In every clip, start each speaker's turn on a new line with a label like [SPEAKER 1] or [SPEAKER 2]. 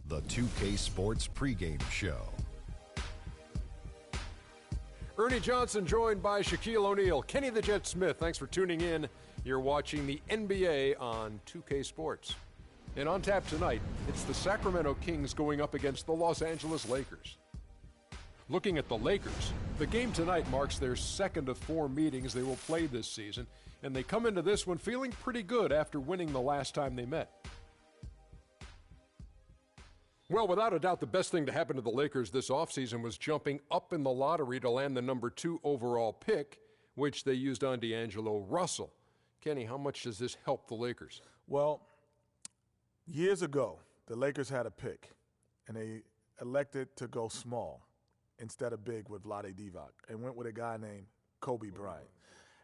[SPEAKER 1] The 2K Sports pregame show.
[SPEAKER 2] Ernie Johnson joined by Shaquille O'Neal. Kenny the Jet Smith, thanks for tuning in. You're watching the NBA on 2K Sports. And on tap tonight, it's the Sacramento Kings going up against the Los Angeles Lakers. Looking at the Lakers, the game tonight marks their second of 4 meetings they will play this season, and they come into this one feeling pretty good after winning the last time they met. Well, without a doubt, the best thing to happen to the Lakers this offseason was jumping up in the lottery to land the number 2 overall pick, which they used on D'Angelo Russell. Kenny, how much does this help the Lakers?
[SPEAKER 3] Well, years ago, the Lakers had a pick, and they elected to go small instead of big with Vlade Divac and went with a guy named Kobe Bryant.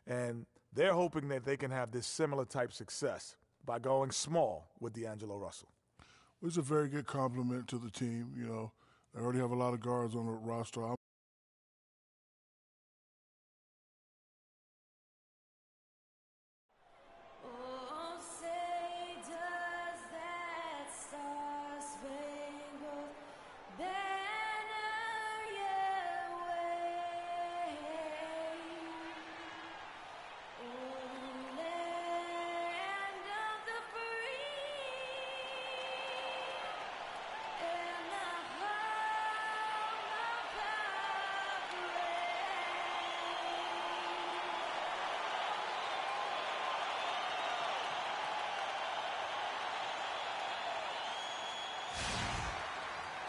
[SPEAKER 3] And they're hoping that they can have this similar type success by going small with D'Angelo Russell.
[SPEAKER 4] It's a very good compliment to the team. You know, they already have a lot of guards on the roster.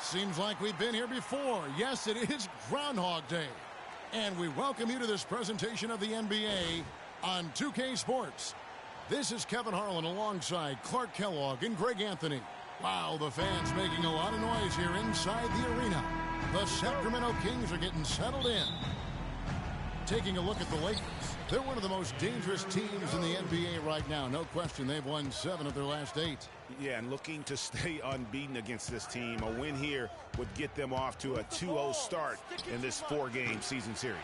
[SPEAKER 5] Seems like we've been here before. Yes, it is Groundhog Day. And we welcome you to this presentation of the NBA on 2K Sports. This is Kevin Harlan alongside Clark Kellogg and Greg Anthony. Wow, the fans making a lot of noise here inside the arena. The Sacramento Kings are getting settled in. Taking a look at the Lakers. They're one of the most dangerous teams in the NBA right now. No question, they've won 7 of their last 8.
[SPEAKER 6] Yeah, and looking to stay unbeaten against this team. A win here would get them off to a 2-0 start in this 4-game season series.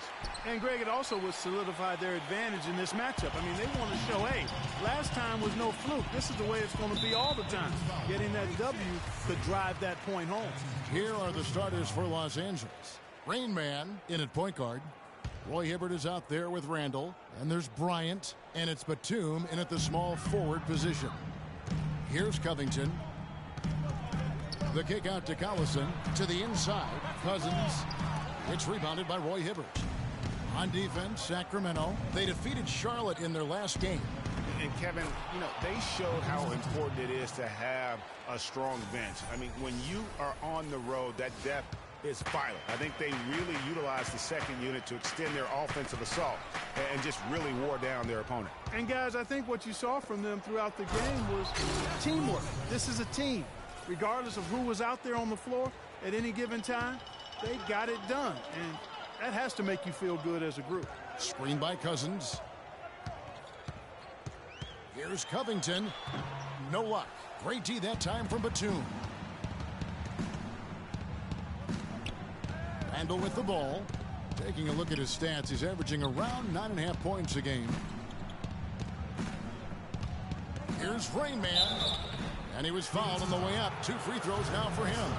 [SPEAKER 7] And, Greg, it also would solidify their advantage in this matchup. I mean, they want to show, hey, last time was no fluke. This is the way it's going to be all the time. Getting that W could drive that point home.
[SPEAKER 5] Here are the starters for Los Angeles. Rain Man in at point guard. Roy Hibbert is out there with Randall. And there's Bryant. And it's Batum in at the small forward position. Here's Covington. The kick out to Collison. To the inside. Cousins. It's rebounded by Roy Hibbert. On defense, Sacramento. They defeated Charlotte in their last game.
[SPEAKER 6] And Kevin, you know, they showed how important it is to have a strong bench. I mean, when you are on the road, that depth is vital. I think they really utilized the second unit to extend their offensive assault and just really wore down their opponent.
[SPEAKER 7] And, guys, I think what you saw from them throughout the game was teamwork. This is a team. Regardless of who was out there on the floor at any given time, they got it done. And that has to make you feel good as a group.
[SPEAKER 5] Screen by Cousins. Here's Covington. No luck. Great D that time from Batum. Randall with the ball. Taking a look at his stats, he's averaging around 9.5 points a game. Here's Rain Man. And he was fouled on the way up. 2 free throws now for him.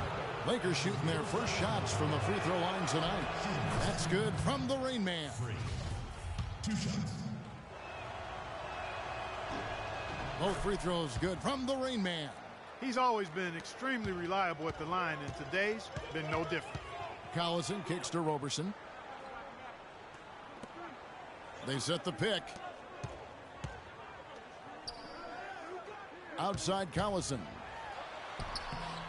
[SPEAKER 5] Lakers shooting their first shots from the free throw line tonight. That's good from the Rain Man.
[SPEAKER 4] 2 shots.
[SPEAKER 5] Both free throws good from the Rain Man.
[SPEAKER 7] He's always been extremely reliable at the line, and today's been no different.
[SPEAKER 5] Collison kicks to Roberson. They set the pick. outside Collison.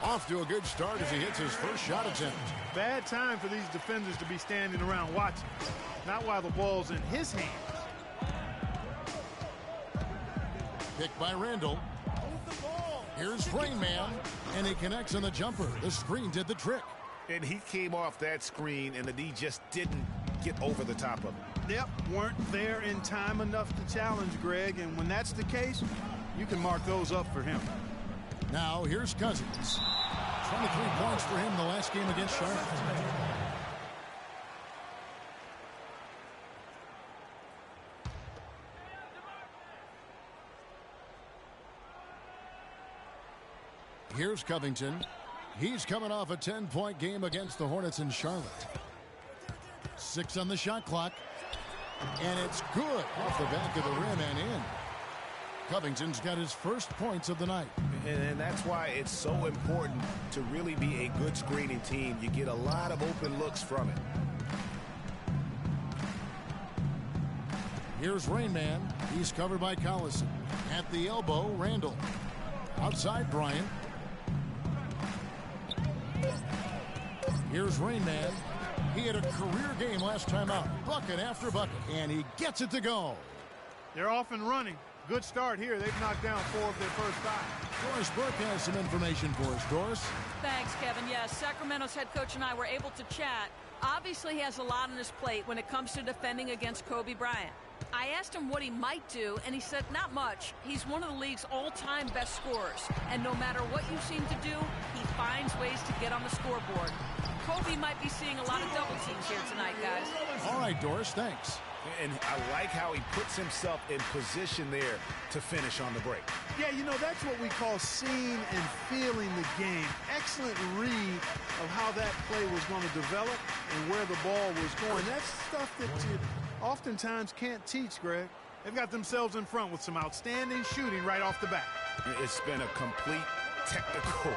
[SPEAKER 5] Off to a good start as he hits his first shot attempt.
[SPEAKER 7] Bad time for these defenders to be standing around watching. Not while the ball's in his hands.
[SPEAKER 5] Picked by Randall. Here's Rain Man, and he connects on the jumper. The screen did the trick.
[SPEAKER 6] And he came off that screen, and the D just didn't get over the top of it.
[SPEAKER 7] Yep, weren't there in time enough to challenge Greg, and when that's the case, you can mark those up for him.
[SPEAKER 5] Now here's Cousins. 23 points for him the last game against Charlotte. Here's Covington. He's coming off a 10-point game against the Hornets in Charlotte. 6 on the shot clock. And it's good off the back of the rim and in. Covington's got his first points of the night.
[SPEAKER 6] And that's why it's so important to really be a good screening team. You get a lot of open looks from it.
[SPEAKER 5] Here's Rain Man. He's covered by Collison. At the elbow, Randall. Outside, Bryant. Here's Rain Man. He had a career game last time out. Bucket after bucket. And he gets it to go.
[SPEAKER 7] They're off and running. Good start here. They've knocked down 4 of their first 5.
[SPEAKER 5] Doris Burke has some information for us. Doris?
[SPEAKER 8] Thanks, Kevin. Yes, Sacramento's head coach and I were able to chat. Obviously, he has a lot on his plate when it comes to defending against Kobe Bryant. I asked him what he might do, and he said not much. He's one of the league's all-time best scorers, and no matter what you seem to do, he finds ways to get on the scoreboard. Kobe might be seeing a lot of double teams here tonight, guys.
[SPEAKER 5] All right, Doris, thanks.
[SPEAKER 6] And I like how he puts himself in position there to finish on the break.
[SPEAKER 7] Yeah, you know, that's what we call seeing and feeling the game. Excellent read of how that play was going to develop and where the ball was going. That's stuff that you oftentimes can't teach, Greg. They've got themselves in front with some outstanding shooting right off the bat.
[SPEAKER 6] It's been a complete technical,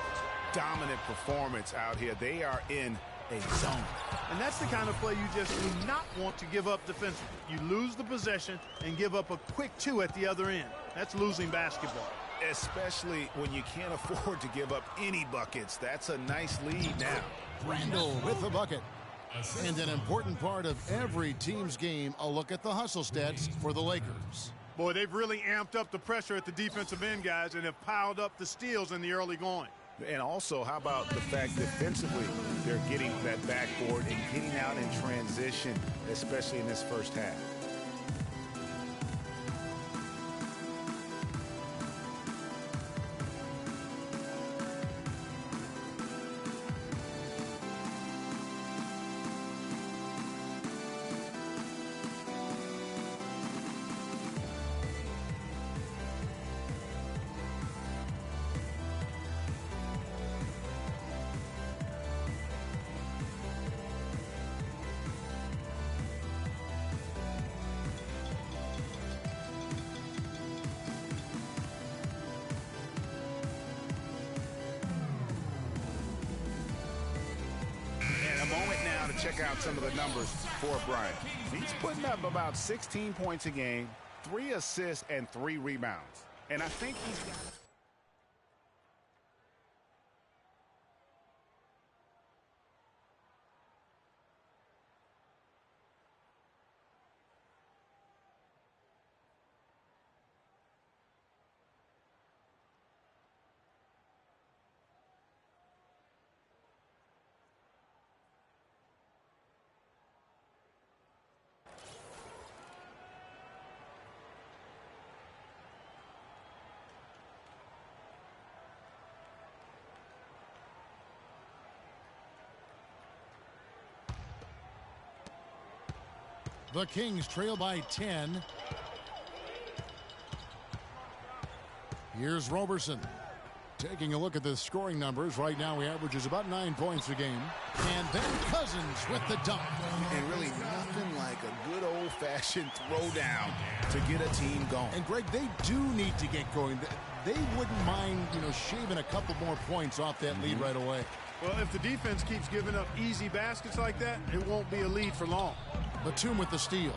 [SPEAKER 6] dominant performance out here. They are in a zone.
[SPEAKER 7] And that's the kind of play you just do not want to give up defensively. You lose the possession and give up a quick 2 at the other end. That's losing basketball.
[SPEAKER 6] Especially when you can't afford to give up any buckets. That's a nice lead now.
[SPEAKER 5] Randall with the bucket. And an important part of every team's game, a look at the hustle stats for the Lakers.
[SPEAKER 7] Boy, they've really amped up the pressure at the defensive end, guys, and have piled up the steals in the early going.
[SPEAKER 6] And also, how about the fact defensively they're getting that backboard and getting out in transition, especially in this first half. Check out some of the numbers for Bryant. He's putting up about 16 points a game, 3 assists, and 3 rebounds. And I think he's got...
[SPEAKER 5] The Kings trail by 10. Here's Roberson. Taking a look at the scoring numbers. Right now he averages about 9 points a game. And then Cousins with the dunk.
[SPEAKER 6] And really nothing like a good old-fashioned throwdown to get a team going.
[SPEAKER 5] And Greg, they do need to get going. They wouldn't mind, shaving a couple more points off that lead right away.
[SPEAKER 7] Well, if the defense keeps giving up easy baskets like that, it won't be a lead for long.
[SPEAKER 5] Batum with the steal.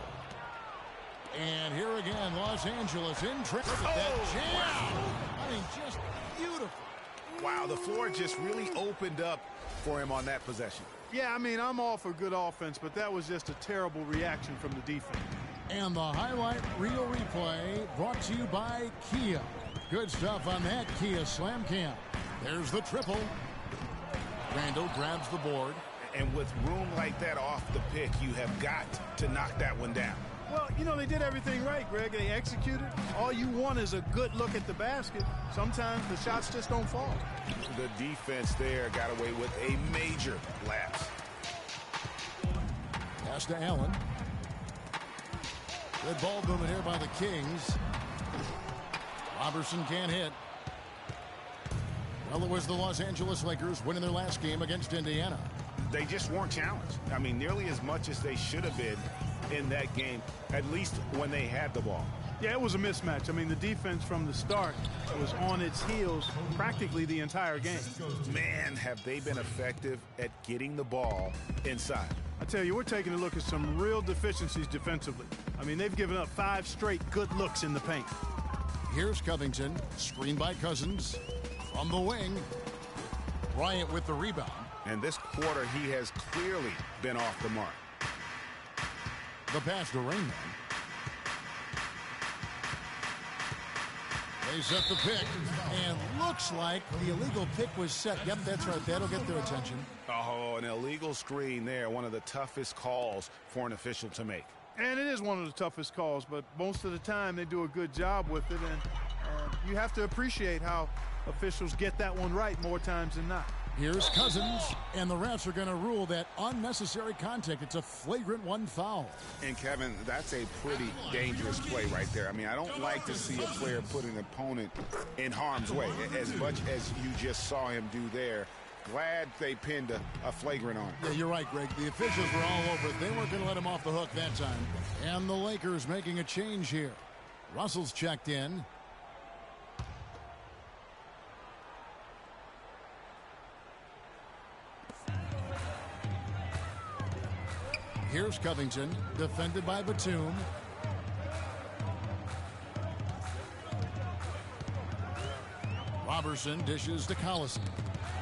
[SPEAKER 5] And here again, Los Angeles in trip. That jam. I mean, just beautiful.
[SPEAKER 6] Wow, the floor just really opened up for him on that possession.
[SPEAKER 7] Yeah, I mean, I'm all for good offense, but that was just a terrible reaction from the defense.
[SPEAKER 5] And the highlight reel replay brought to you by Kia. Good stuff on that Kia Slam Cam. There's the triple. Randall grabs the board.
[SPEAKER 6] And with room like that off the pick, you have got to knock that one down.
[SPEAKER 7] Well, you know, they did everything right, Greg. They executed. All you want is a good look at the basket. Sometimes the shots just don't fall.
[SPEAKER 6] The defense there got away with a major lapse.
[SPEAKER 5] Pass to Allen. Good ball movement here by the Kings. Robertson can't hit. Well, it was the Los Angeles Lakers winning their last game against Indiana.
[SPEAKER 6] They just weren't challenged. I mean, nearly as much as they should have been in that game, at least when they had the ball.
[SPEAKER 7] Yeah, it was a mismatch. I mean, the defense from the start was on its heels practically the entire game.
[SPEAKER 6] Man, have they been effective at getting the ball inside.
[SPEAKER 7] I tell you, we're taking a look at some real deficiencies defensively. I mean, they've given up 5 straight good looks in the paint.
[SPEAKER 5] Here's Covington, screened by Cousins. From the wing, Bryant with the rebound.
[SPEAKER 6] And this quarter, he has clearly been off the mark.
[SPEAKER 5] The pass to Rainman. They set the pick, and looks like the illegal pick was set. Yep, that's right. That'll get their attention.
[SPEAKER 6] Oh, an illegal screen there. One of the toughest calls for an official to make.
[SPEAKER 7] And it is one of the toughest calls, but most of the time they do a good job with it. And you have to appreciate how officials get that one right more times than not.
[SPEAKER 5] Here's Cousins, and the refs are going to rule that unnecessary contact. It's a flagrant 1 foul.
[SPEAKER 6] And, Kevin, that's a pretty dangerous play right there. I mean, I don't like to see a player put an opponent in harm's way, as much as you just saw him do there. Glad they pinned a flagrant on him.
[SPEAKER 5] Yeah, you're right, Greg. The officials were all over it. They weren't going to let him off the hook that time. And the Lakers making a change here. Russell's checked in. Here's Covington, defended by Batum. Robertson dishes to Collison.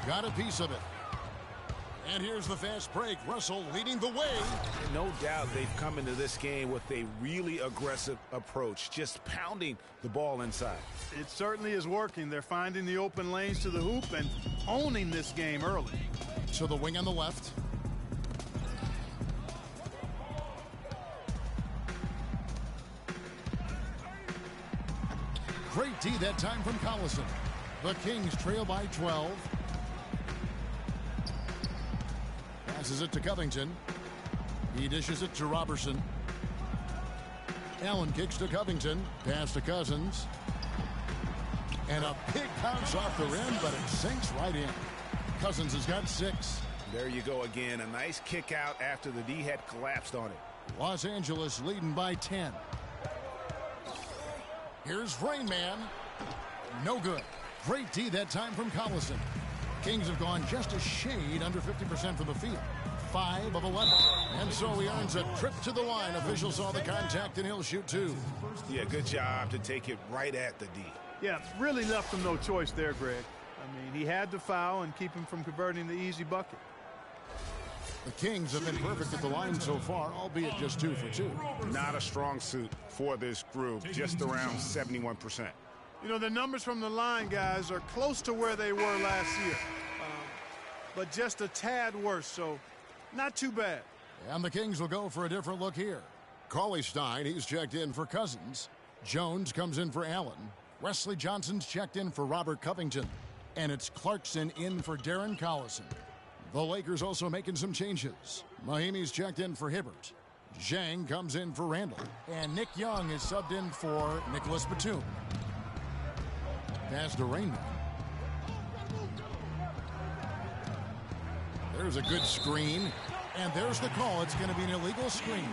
[SPEAKER 5] Got a piece of it. And here's the fast break. Russell leading the way.
[SPEAKER 6] No doubt they've come into this game with a really aggressive approach, just pounding the ball inside.
[SPEAKER 7] It certainly is working. They're finding the open lanes to the hoop and owning this game early.
[SPEAKER 5] To the wing on the left. Great D that time from Collison. The Kings trail by 12. Passes it to Covington. He dishes it to Robertson. Allen kicks to Covington. Pass to Cousins. And a big bounce off the rim, but it sinks right in. Cousins has got 6.
[SPEAKER 6] There you go again. A nice kick out after the D had collapsed on it.
[SPEAKER 5] Los Angeles leading by 10. Here's Rain Man. No good. Great D that time from Collison. Kings have gone just a shade under 50% from the field. 5 of 11. And so he earns a trip to the line. Official saw the contact and he'll shoot 2.
[SPEAKER 6] Yeah, good job to take it right at the D.
[SPEAKER 7] Yeah, really left him no choice there, Greg. I mean, he had to foul and keep him from converting the easy bucket.
[SPEAKER 5] The Kings have been perfect at the line so far, albeit just 2 for 2.
[SPEAKER 6] Not a strong suit for this group, just around 71%.
[SPEAKER 7] You know, the numbers from the line, guys, are close to where they were last year. But just a tad worse, so not too bad.
[SPEAKER 5] And the Kings will go for a different look here. Cauley-Stein, he's checked in for Cousins. Jones comes in for Allen. Wesley Johnson's checked in for Robert Covington. And it's Clarkson in for Darren Collison. The Lakers also making some changes. Mahimi's checked in for Hibbert. Zhang comes in for Randall. And Nick Young is subbed in for Nicholas Batum. Pass to Rainman. There's a good screen. And there's the call. It's going to be an illegal screen.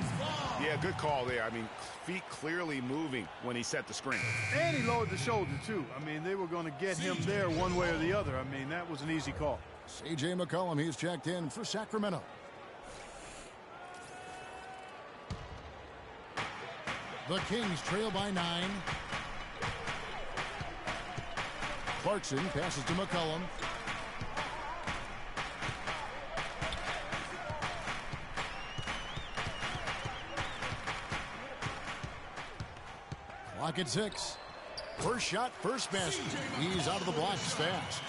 [SPEAKER 6] Yeah, good call there. I mean, feet clearly moving when he set the screen.
[SPEAKER 7] And he lowered the shoulder, too. I mean, they were going to get him there one way or the other. I mean, that was an easy call.
[SPEAKER 5] C.J. McCollum, he's checked in for Sacramento. The Kings trail by 9. Clarkson passes to McCollum. Clock at 6. First shot, first basket. He's out of the blocks fast.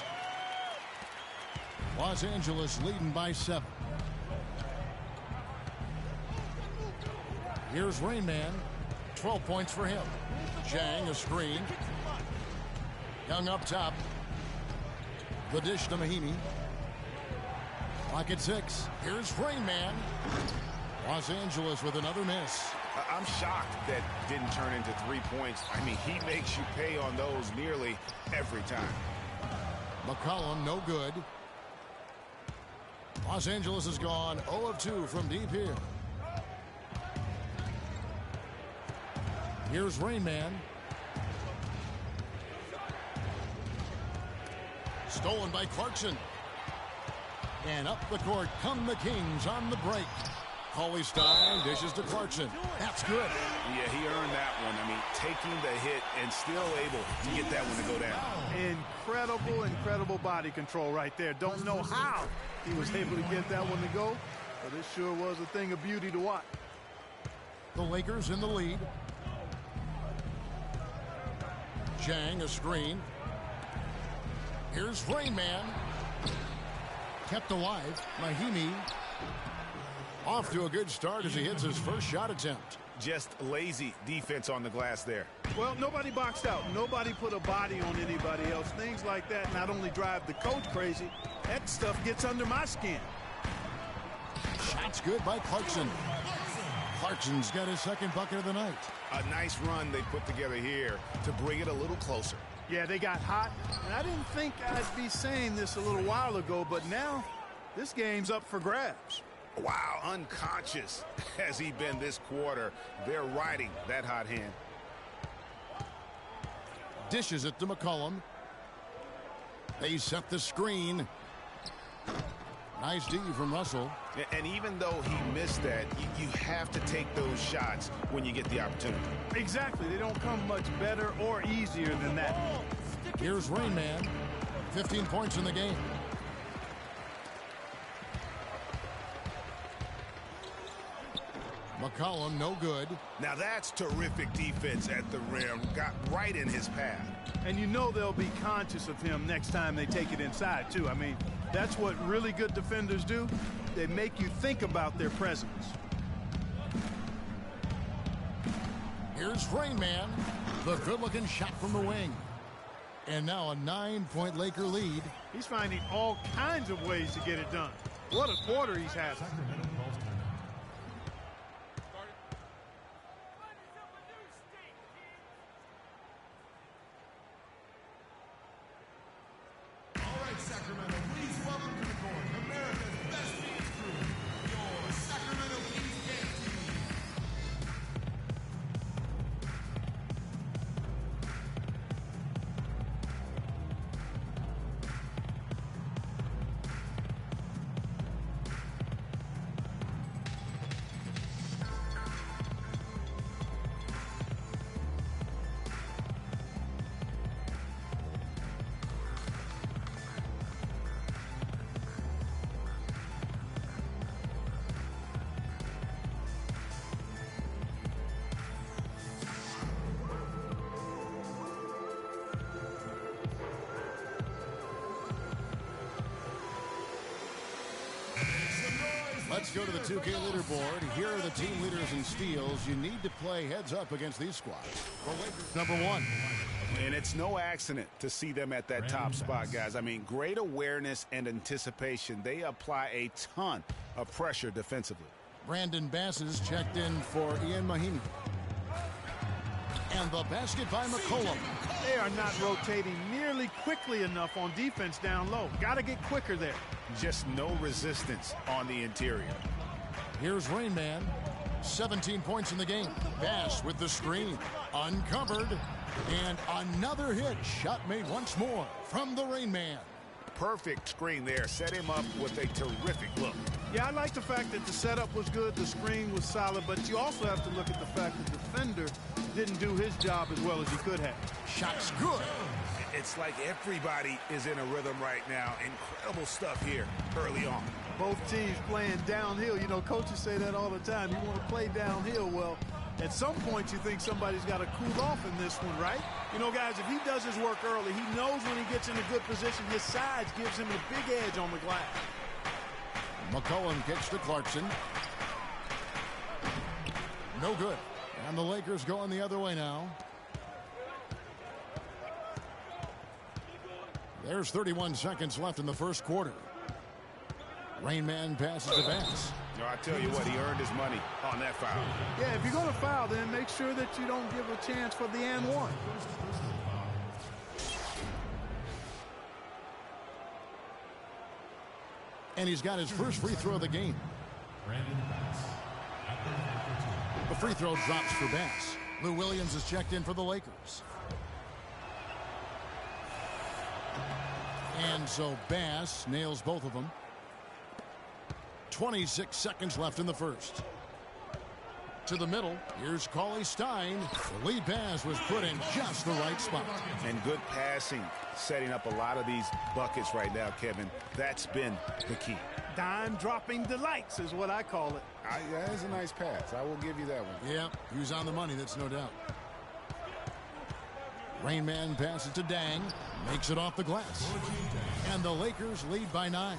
[SPEAKER 5] Los Angeles leading by 7. Here's Rain Man. 12 points for him. Zhang a screen. Young up top. The dish to Mahinmi. Clock at 6. Here's Rain Man. Los Angeles with another miss.
[SPEAKER 6] I'm shocked that didn't turn into 3 points. I mean, he makes you pay on those nearly every time.
[SPEAKER 5] McCollum, no good. Los Angeles has gone 0 of 2 from deep here. Here's Rain Man. Stolen by Clarkson. And up the court come the Kings on the break. Cauley Stein dishes to Clarkson. That's good.
[SPEAKER 6] Yeah, he earned that one. I mean, taking the hit and still able to get that one to go down.
[SPEAKER 7] Incredible body control right there. Don't know how he was able to get that one to go, but it sure was a thing of beauty to watch.
[SPEAKER 5] The Lakers in the lead. Zhang a screen. Here's Rain Man. Kept alive. Mahinmi. Off to a good start as he hits his first shot attempt.
[SPEAKER 6] Just lazy defense on the glass there.
[SPEAKER 7] Well, nobody boxed out. Nobody put a body on anybody else. Things like that not only drive the coach crazy, that stuff gets under my skin.
[SPEAKER 5] Shot's good by Clarkson. Clarkson's got his second bucket of the night.
[SPEAKER 6] A nice run they put together here to bring it a little closer.
[SPEAKER 7] Yeah, they got hot, and I didn't think I'd be saying this a little while ago, but now this game's up for grabs.
[SPEAKER 6] Wow, unconscious has he been this quarter. They're riding that hot hand.
[SPEAKER 5] Dishes it to McCollum. They set the screen. Nice D from Russell.
[SPEAKER 6] And even though he missed that, you have to take those shots when you get the opportunity.
[SPEAKER 7] Exactly. They don't come much better or easier than that.
[SPEAKER 5] Here's Rain Man. 15 points in the game. McCollum, no good.
[SPEAKER 6] Now that's terrific defense at the rim. Got right in his path.
[SPEAKER 7] And you know they'll be conscious of him next time they take it inside, too. I mean, that's what really good defenders do. They make you think about their presence.
[SPEAKER 5] Here's Rain Man. The good-looking shot from the wing. And now a 9-point Laker lead.
[SPEAKER 7] He's finding all kinds of ways to get it done. What a quarter he's having.
[SPEAKER 9] Sacramento, please welcome to the court America's best dance crew, your Sacramento Kings dance team.
[SPEAKER 5] Let's go to the 2K leaderboard. Here are the team leaders in steals. You need to play heads up against these squads. Number 1.
[SPEAKER 6] And it's no accident to see them at that top spot, guys. I mean, great awareness and anticipation. They apply a ton of pressure defensively.
[SPEAKER 5] Brandon Bass is checked in for Ian Mahinmi. And the basket by McCollum.
[SPEAKER 7] They are not rotating nearly quickly enough on defense down low. Got to get quicker there.
[SPEAKER 6] Just no resistance on the interior.
[SPEAKER 5] Here's Rain Man. 17 points in the game. Bass with the screen. Uncovered. And another hit. Shot made once more from the Rain Man.
[SPEAKER 6] Perfect screen there. Set him up with a terrific look.
[SPEAKER 7] Yeah, I like the fact that the setup was good, the screen was solid, but you also have to look at the fact that the defender didn't do his job as well as he could have.
[SPEAKER 5] Shot's good.
[SPEAKER 6] It's like everybody is in a rhythm right now. Incredible stuff here early on.
[SPEAKER 7] Both teams playing downhill. You know, coaches say that all the time. You want to play downhill. Well, at some point you think somebody's got to cool off in this one, right? You know, guys, if he does his work early, he knows when he gets in a good position, his size gives him a big edge on the glass.
[SPEAKER 5] McCollum kicks to Clarkson. No good. And the Lakers going the other way now. There's 31 seconds left in the first quarter. Rain Man passes to Bass.
[SPEAKER 6] No, I tell you what, he earned his money on that foul.
[SPEAKER 7] Yeah, if you're going to foul, then make sure that you don't give a chance for the and one.
[SPEAKER 5] And he's got his first free throw of the game. The free throw drops for Bass. Lou Williams is checked in for the Lakers. And so Bass nails both of them. 26 seconds left in the first. To the middle. Here's Cauley Stein. The lead pass was put in just the right spot.
[SPEAKER 6] And good passing, setting up a lot of these buckets right now, Kevin. That's been the key.
[SPEAKER 7] Dime-dropping delights is what I call it.
[SPEAKER 6] That is a nice pass. I will give you that one.
[SPEAKER 5] Yeah, he was on the money, that's no doubt. Rain Man passes to Dang. Makes it off the glass. And the Lakers lead by 9.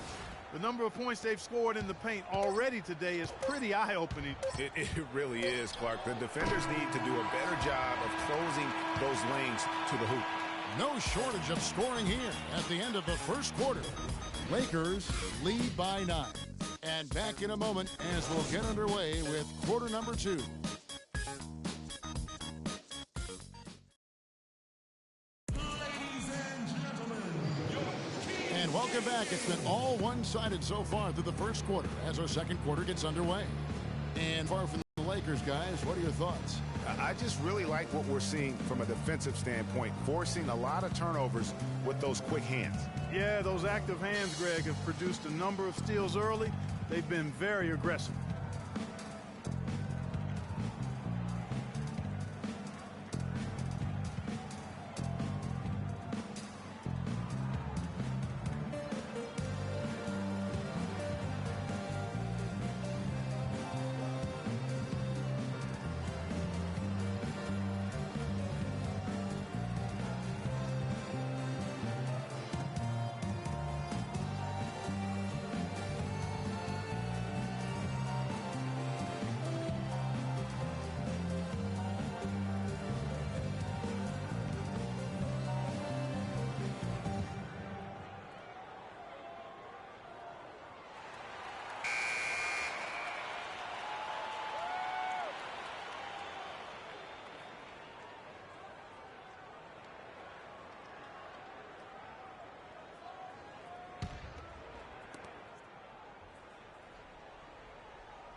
[SPEAKER 7] The number of points they've scored in the paint already today is pretty eye-opening.
[SPEAKER 6] It really is, Clark. The defenders need to do a better job of closing those lanes to the hoop.
[SPEAKER 5] No shortage of scoring here at the end of the first quarter. Lakers lead by 9. And back in a moment as we'll get underway with quarter number 2. And welcome back. It's been all one-sided so far through the first quarter as our second quarter gets underway. And far from the Lakers, guys, what are your thoughts?
[SPEAKER 6] I just really like what we're seeing from a defensive standpoint, forcing a lot of turnovers with those quick hands.
[SPEAKER 7] Yeah, those active hands, Greg, have produced a number of steals early. They've been very aggressive.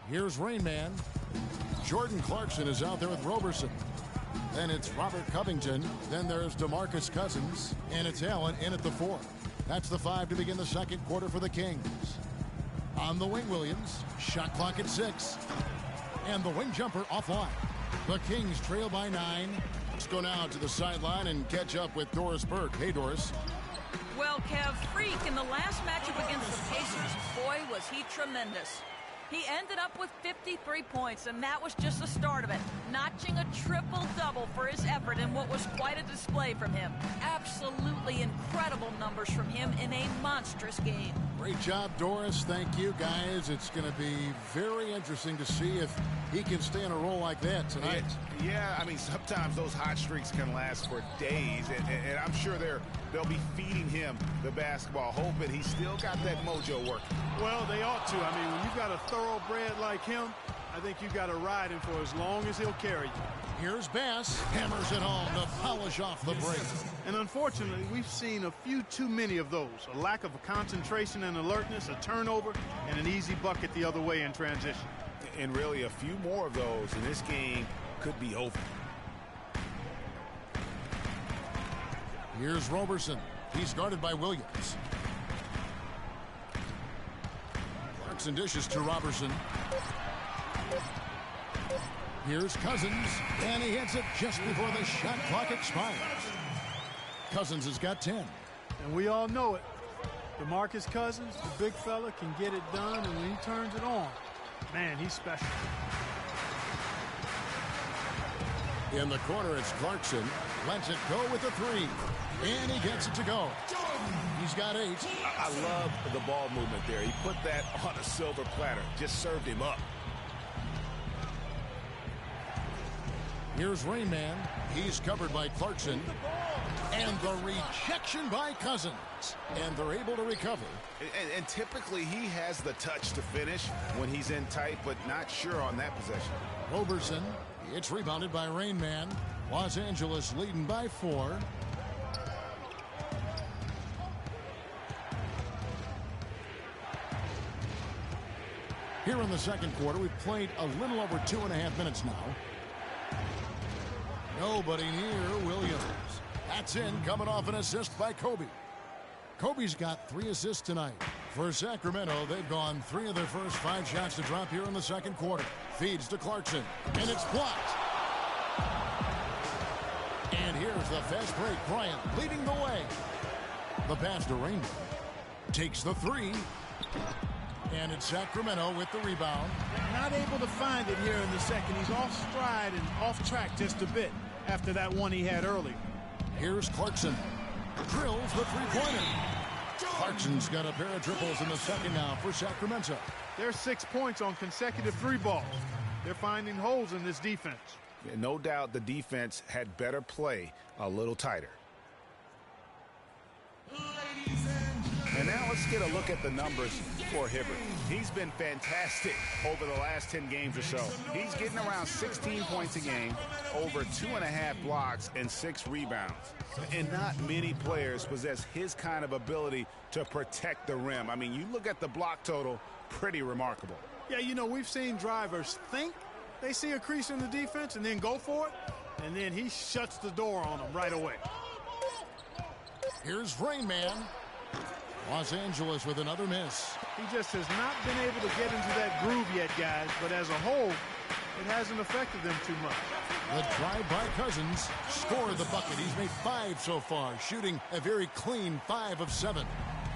[SPEAKER 5] Here's Rain Man. Jordan Clarkson is out there with Roberson. Then it's Robert Covington. Then there's DeMarcus Cousins. And it's Allen in at the 4. That's the 5 to begin the second quarter for the Kings. On the wing, Williams. Shot clock at 6. And the wing jumper offline. The Kings trail by 9. Let's go now to the sideline and catch up with Doris Burke. Hey, Doris.
[SPEAKER 8] Well, Kev, Freak in the last matchup against the Pacers, boy, was he tremendous. He ended up with 53 points, and that was just the start of it, notching a triple-double for his effort in what was quite a display from him. Absolutely incredible numbers from him in a monstrous game.
[SPEAKER 5] Great job, Doris. Thank you, guys. It's going to be very interesting to see if he can stay in a role like that tonight.
[SPEAKER 6] Yeah, I mean, sometimes those hot streaks can last for days, and I'm sure they'll be feeding him the basketball, hoping he's still got that mojo working.
[SPEAKER 7] Well, they ought to. I mean, when you've got a thoroughbred like him, I think you've got to ride him for as long as he'll carry you.
[SPEAKER 5] Here's Bass. Hammers it home to polish off the break.
[SPEAKER 7] And unfortunately, we've seen a few too many of those. A lack of concentration and alertness, a turnover, and an easy bucket the other way in transition.
[SPEAKER 6] And really, a few more of those, and this game could be over.
[SPEAKER 5] Here's Roberson. He's guarded by Williams. Clarkson dishes to Roberson. Here's Cousins, and he hits it just before the shot clock expires. Cousins has got 10.
[SPEAKER 7] And we all know it. DeMarcus Cousins, the big fella, can get it done, and when he turns it on, man, he's special.
[SPEAKER 5] In the corner, it's Clarkson. Lets it go with the three. And he gets it to go. He's got 8.
[SPEAKER 6] I love the ball movement there. He put that on a silver platter. Just served him up.
[SPEAKER 5] Here's Rainman. He's covered by Clarkson. And the rejection by Cousins. And they're able to recover.
[SPEAKER 6] And typically he has the touch to finish when he's in tight, but not sure on that possession.
[SPEAKER 5] Roberson. It's rebounded by Rainman. Los Angeles leading by 4. Here in the second quarter, we've played a little over 2.5 minutes now. Nobody near Williams. That's in, coming off an assist by Kobe. Kobe's got 3 assists tonight. For Sacramento, they've gone 3 of their first 5 shots to drop here in the second quarter. Feeds to Clarkson, and it's blocked. And here's the fast break. Bryant leading the way. The pass to Rainbow. Takes the 3. And it's Sacramento with the rebound.
[SPEAKER 7] Not able to find it here in the second. He's off stride and off track just a bit after that one he had earlier.
[SPEAKER 5] Here's Clarkson. Drills the three-pointer. Clarkson's got a pair of triples in the second now for Sacramento.
[SPEAKER 7] There's 6 points on consecutive 3 balls. They're finding holes in this defense.
[SPEAKER 6] No doubt the defense had better play a little tighter. And now let's get a look at the numbers for Hibbert. He's been fantastic over the last 10 games or so. He's getting around 16 points a game, over 2.5 blocks, and 6 rebounds. And not many players possess his kind of ability to protect the rim. I mean, you look at the block total, pretty remarkable.
[SPEAKER 7] Yeah, you know, we've seen drivers think they see a crease in the defense and then go for it, and then he shuts the door on them right away.
[SPEAKER 5] Here's Rainman. Los Angeles with another miss.
[SPEAKER 7] He just has not been able to get into that groove yet, guys, but as a whole, it hasn't affected them too much.
[SPEAKER 5] The drive by Cousins scored the bucket. He's made 5 so far, shooting a very clean 5 of 7.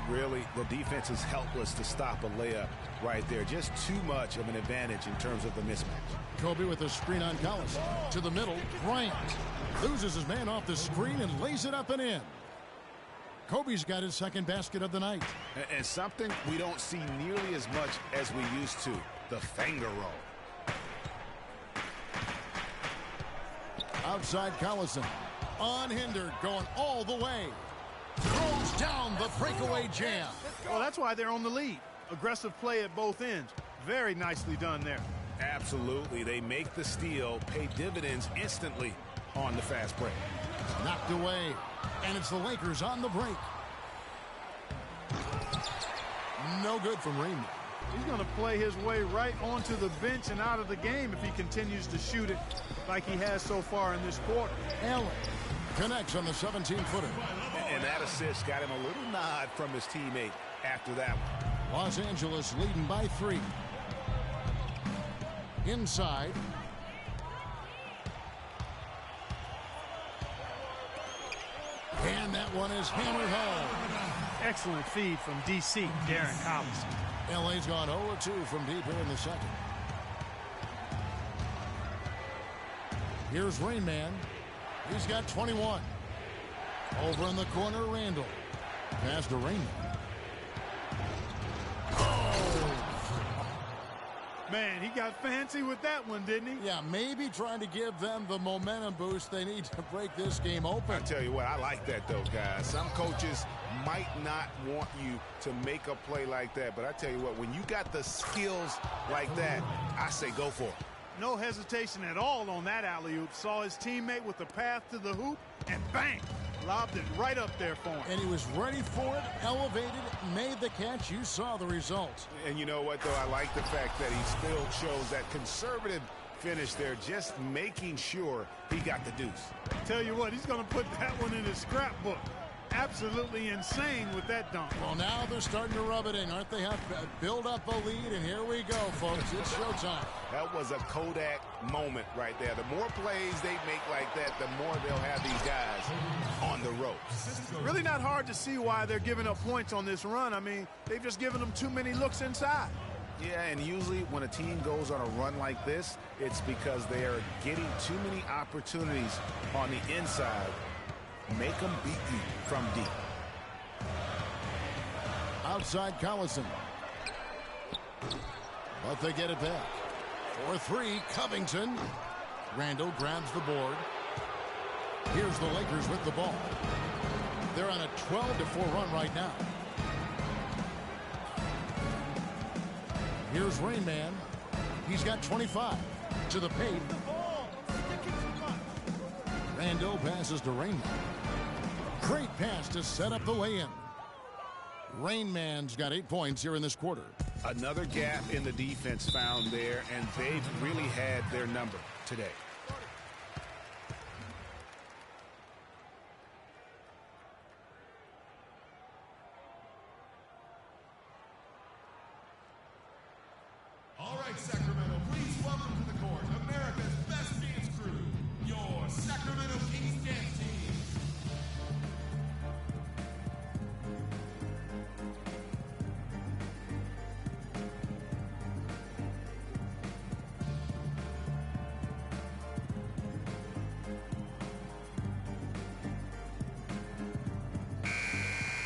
[SPEAKER 6] Really, the defense is helpless to stop a layup right there. Just too much of an advantage in terms of the mismatch.
[SPEAKER 5] Kobe with a screen on Collison. To the middle, Bryant loses his man off the screen and lays it up and in. Kobe's got his second basket of the night.
[SPEAKER 6] And something we don't see nearly as much as we used to, the finger roll.
[SPEAKER 5] Outside Collison. Unhindered, going all the way. Throws down the breakaway jam.
[SPEAKER 7] Well, that's why they're on the lead. Aggressive play at both ends. Very nicely done there.
[SPEAKER 6] Absolutely. They make the steal, pay dividends instantly on the fast break.
[SPEAKER 5] Knocked away. And it's the Lakers on the break. No good from Rainman.
[SPEAKER 7] He's going to play his way right onto the bench and out of the game if he continues to shoot it like he has so far in this quarter.
[SPEAKER 5] Allen connects on the 17-footer.
[SPEAKER 6] And that assist got him a little nod from his teammate after that one.
[SPEAKER 5] Los Angeles leading by 3. Inside. And that one is hammered home.
[SPEAKER 7] Excellent feed from D.C., Darren Collison.
[SPEAKER 5] L.A.'s gone 0-2 from deep here in the second. Here's Rainman. He's got 21. Over in the corner, Randall. Pass to Rainman.
[SPEAKER 7] Man, he got fancy with that one, didn't he?
[SPEAKER 5] Yeah, maybe trying to give them the momentum boost they need to break this game open.
[SPEAKER 6] I tell you what, I like that, though, guys. Some coaches might not want you to make a play like that, but I tell you what, when you got the skills like that, I say go for it.
[SPEAKER 7] No hesitation at all on that alley-oop. Saw his teammate with the path to the hoop, and bang! Lobbed it right up there for him.
[SPEAKER 5] And he was ready for it, elevated, made the catch. You saw the result.
[SPEAKER 6] And you know what, though? I like the fact that he still chose that conservative finish there, just making sure he got the deuce.
[SPEAKER 7] Tell you what, he's going to put that one in his scrapbook. absolutely insane with that dunk.
[SPEAKER 5] Well, now they're starting to rub it in, aren't they? Have build up a lead, and here we go, folks. It's showtime.
[SPEAKER 6] That was a Kodak moment right there. The more plays they make like that, the more they'll have these guys on the ropes.
[SPEAKER 7] Really not hard to see why they're giving up points on this run. I mean, they've just given them too many looks inside.
[SPEAKER 6] Yeah, and usually when a team goes on a run like this, it's because they are getting too many opportunities on the inside. Make them beat you from deep.
[SPEAKER 5] Outside Collison. But they get it back. 4-3, Covington. Randall grabs the board. Here's the Lakers with the ball. They're on a 12-4 run right now. Here's Rain Man. He's got 25 to the paint. Randall passes to Rain Man. Great pass to set up the lay-in. Rain Man's got 8 points here in this quarter.
[SPEAKER 6] Another gap in the defense found there, and they've really had their number today.
[SPEAKER 9] All right, Sacramento, please welcome to the court America's best dance crew, your Sacramento Kings dance team.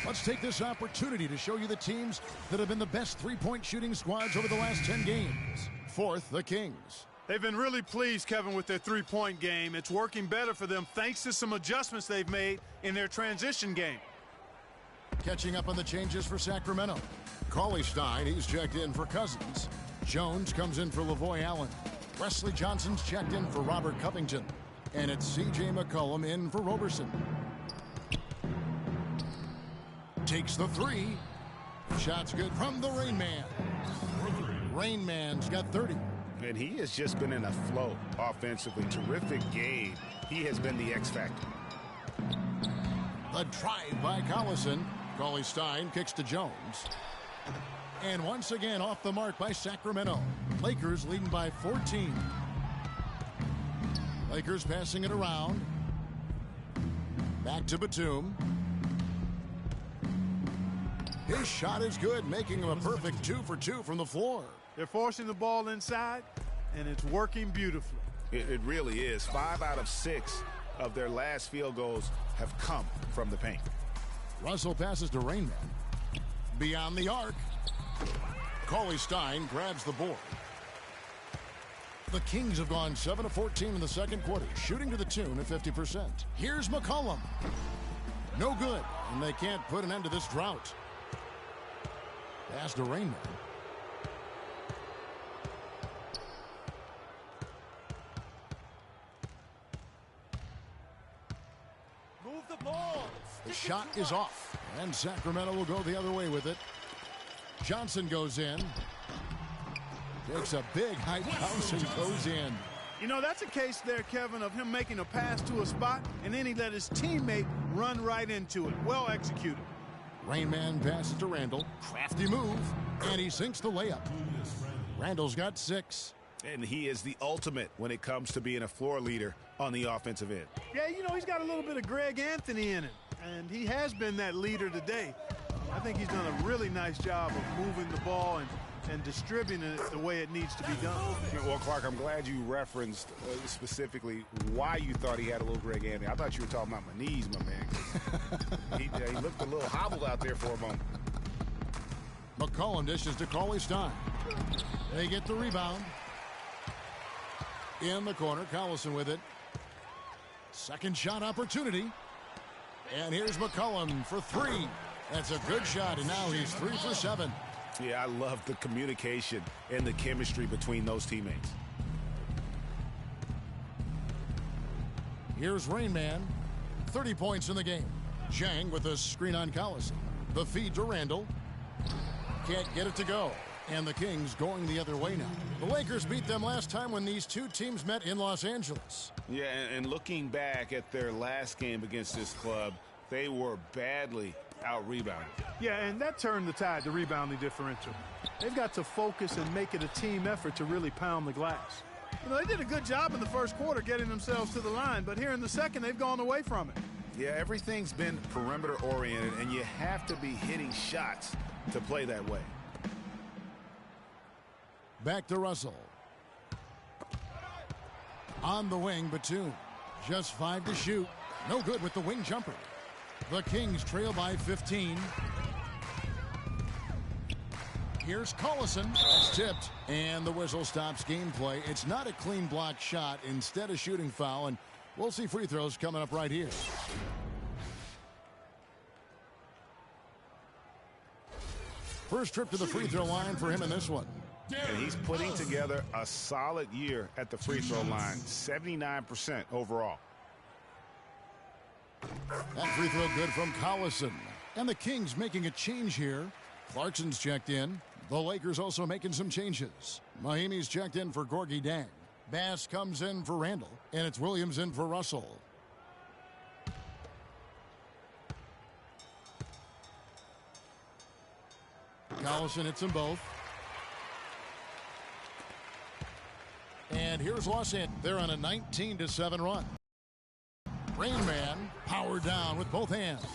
[SPEAKER 5] Let's take this opportunity to show you the teams that have been the best three-point shooting squads over the last 10 games. Fourth, the Kings.
[SPEAKER 7] They've been really pleased, Kevin, with their three-point game. It's working better for them thanks to some adjustments they've made in their transition game.
[SPEAKER 5] Catching up on the changes for Sacramento. Cauley-Stein, he's checked in for Cousins. Jones comes in for Lavoy Allen. Wesley Johnson's checked in for Robert Covington. And it's C.J. McCollum in for Roberson. Takes the three. Shot's good from the Rain Man. Rain Man's got 30.
[SPEAKER 6] And he has just been in a flow offensively. Terrific game. He has been the X factor.
[SPEAKER 5] The drive by Collison. Cauley-Stein kicks to Jones. And once again off the mark by Sacramento. Lakers leading by 14. Lakers passing it around. Back to Batum. His shot is good, making him a perfect 2 for 2 from the floor.
[SPEAKER 7] They're forcing the ball inside, and it's working beautifully.
[SPEAKER 6] It really is. 5 out of 6 of their last field goals have come from the paint.
[SPEAKER 5] Russell passes to Rain Man. Beyond the arc. Cauley-Stein grabs the board. The Kings have gone 7 of 14 in the second quarter, shooting to the tune of 50%. Here's McCollum. No good, and they can't put an end to this drought. Pass to Rain Man.
[SPEAKER 9] Move the ball.
[SPEAKER 5] The shot is off, and Sacramento will go the other way with it. Johnson goes in. Takes a big high bounce and goes in.
[SPEAKER 7] You know, that's a case there, Kevin, of him making a pass to a spot, and then he let his teammate run right into it. Well executed.
[SPEAKER 5] Rain Man passes to Randall. Crafty move, and he sinks the layup. Randall's got 6.
[SPEAKER 6] And he is the ultimate when it comes to being a floor leader on the offensive end.
[SPEAKER 7] Yeah, you know, he's got a little bit of Greg Anthony in him, and he has been that leader today. I think he's done a really nice job of moving the ball and distributing it the way it needs to be done.
[SPEAKER 6] Well, Clark, I'm glad you referenced specifically why you thought he had a little Greg Anthony. I thought you were talking about my knees, my man. He looked a little hobbled out there for a moment.
[SPEAKER 5] McCollum dishes to Cauley-Stein. They get the rebound. In the corner, Collison with it. Second shot opportunity. And here's McCollum for 3. That's a good shot, and now he's 3 for 7.
[SPEAKER 6] Yeah, I love the communication and the chemistry between those teammates.
[SPEAKER 5] Here's Rain Man. 30 points in the game. Zhang with a screen on Collison. The feed to Randall. Can't get it to go. And the Kings going the other way now. The Lakers beat them last time when these two teams met in Los Angeles.
[SPEAKER 6] Yeah, and looking back at their last game against this club, They were badly out-rebounded.
[SPEAKER 7] Yeah, and that turned the tide, the rebounding differential. They've got to focus and make it a team effort to really pound the glass. You know, they did a good job in the first quarter getting themselves to the line, but here in the second, they've gone away from it.
[SPEAKER 6] Yeah, everything's been perimeter-oriented, and you have to be hitting shots to play that way.
[SPEAKER 5] Back to Russell. On the wing, Batum. Just 5 to shoot. No good with the wing jumper. The Kings trail by 15. Here's Collison. It's tipped. And the whistle stops gameplay. It's not a clean block shot. Instead, a shooting foul. And we'll see free throws coming up right here. First trip to the free throw line for him in this one.
[SPEAKER 6] And he's putting together a solid year at the free throw line. 79% overall.
[SPEAKER 5] That free throw good from Collison. And the Kings making a change here. Clarkson's checked in. The Lakers also making some changes. Mahimi's checked in for Gorgui Dieng. Bass comes in for Randall. And it's Williams in for Russell. Collison hits them both. And here's Los Angeles. They're on a 19-7 run. Rain Man powered down with both hands.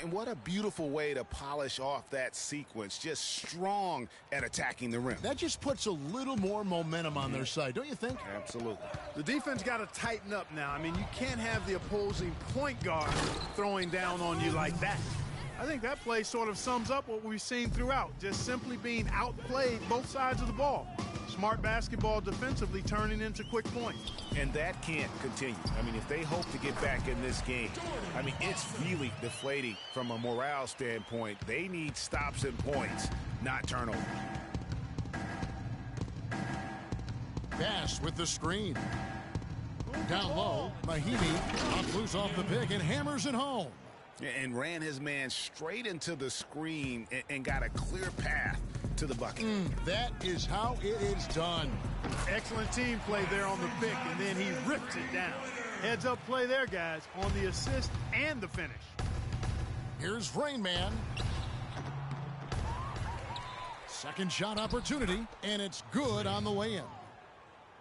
[SPEAKER 6] And what a beautiful way to polish off that sequence. Just strong at attacking the rim.
[SPEAKER 5] That just puts a little more momentum on their side, don't you think?
[SPEAKER 6] Absolutely.
[SPEAKER 7] The defense got to tighten up now. I mean, you can't have the opposing point guard throwing down on you like that. I think that play sort of sums up what we've seen throughout. Just simply being outplayed both sides of the ball. Smart basketball defensively turning into quick points.
[SPEAKER 6] And that can't continue. I mean, if they hope to get back in this game, I mean, it's really deflating from a morale standpoint. They need stops and points, not turnover.
[SPEAKER 5] Bass with the screen. Down low, Mahimi up loose off the pick and hammers it home.
[SPEAKER 6] And ran his man straight into the screen and got a clear path to the bucket.
[SPEAKER 5] That is how it is done.
[SPEAKER 7] Excellent team play there on the pick, and then he rips it down. Heads up play there, guys, on the assist and the finish.
[SPEAKER 5] Here's Rain Man. Second shot opportunity, and it's good on the way in.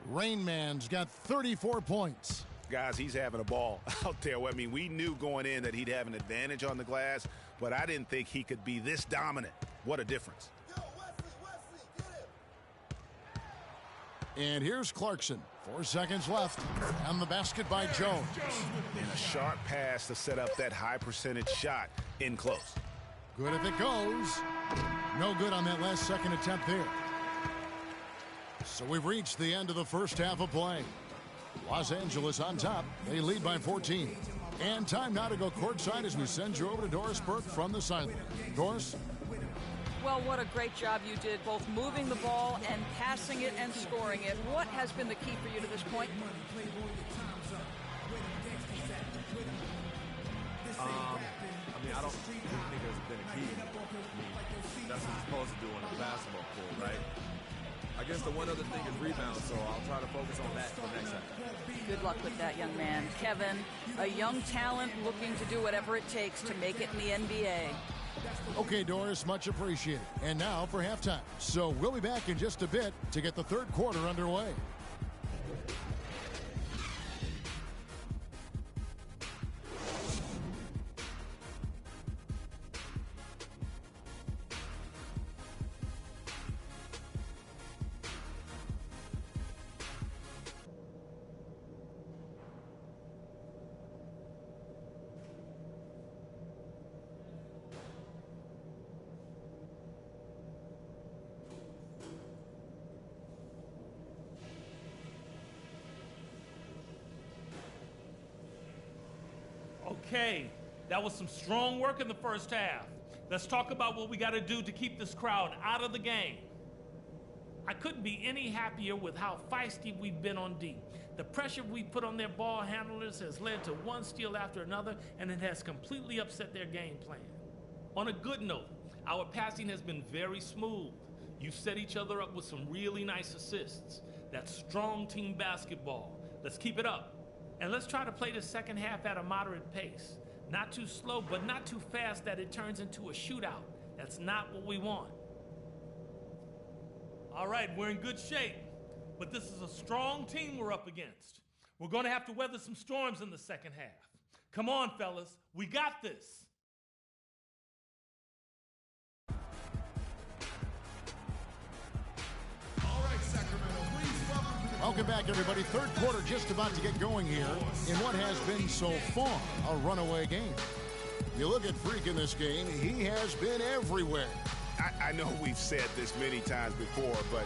[SPEAKER 5] Rain Man's got 34 points.
[SPEAKER 6] Guys, he's having a ball out there. I mean, we knew going in that he'd have an advantage on the glass, but I didn't think he could be this dominant. What a difference.
[SPEAKER 5] And here's Clarkson. 4 seconds left. And the basket by Jones.
[SPEAKER 6] And a sharp pass to set up that high percentage shot in close.
[SPEAKER 5] Good if it goes. No good on that last second attempt there. So we've reached the end of the first half of play. Los Angeles on top. They lead by 14. And time now to go courtside as we send you over to Doris Burke from the sideline. Doris?
[SPEAKER 8] Well, what a great job you did, both moving the ball and passing it and scoring it. What has been the key for you to this point?
[SPEAKER 10] I mean, I don't think there's been a key. I mean, that's what you're supposed to do on a basketball court, right? I guess the one other thing is rebounds, so I'll try to focus on that for next time.
[SPEAKER 8] Good luck with that, young man. Kevin, a young talent looking to do whatever it takes to make it in the NBA.
[SPEAKER 5] Okay, Doris, much appreciated. And now for halftime. So we'll be back in just a bit to get the third quarter underway.
[SPEAKER 11] Okay, that was some strong work in the first half. Let's talk about what we got to do to keep this crowd out of the game. I couldn't be any happier with how feisty we've been on D. The pressure we put on their ball handlers has led to one steal after another, and it has completely upset their game plan. On a good note, our passing has been very smooth. You've set each other up with some really nice assists. That's strong team basketball. Let's keep it up. And let's try to play the second half at a moderate pace. Not too slow, but not too fast that it turns into a shootout. That's not what we want. All right, we're in good shape, but this is a strong team we're up against. We're going to have to weather some storms in the second half. Come on, fellas. We got this.
[SPEAKER 9] All right, Sacramento, please welcome to the
[SPEAKER 5] Welcome back, everybody. Third quarter just about to get going here in what has been so far a runaway game. You look at Freak in this game, he has been everywhere.
[SPEAKER 6] I know we've said this many times before, but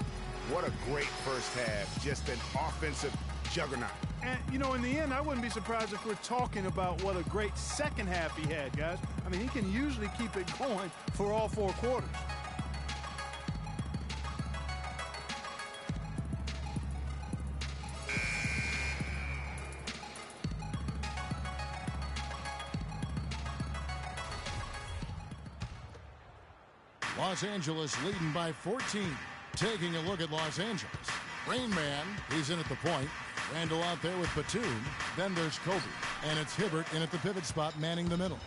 [SPEAKER 6] what a great first half. Just an offensive juggernaut.
[SPEAKER 7] And, you know, in the end, I wouldn't be surprised if we're talking about what a great second half he had, guys. I mean, he can usually keep it going for all 4 quarters.
[SPEAKER 5] Los Angeles leading by 14. Taking a look at Los Angeles. Rain Man, he's in at the point. Randall out there with Batum. Then there's Kobe. And it's Hibbert in at the pivot spot, manning the middle.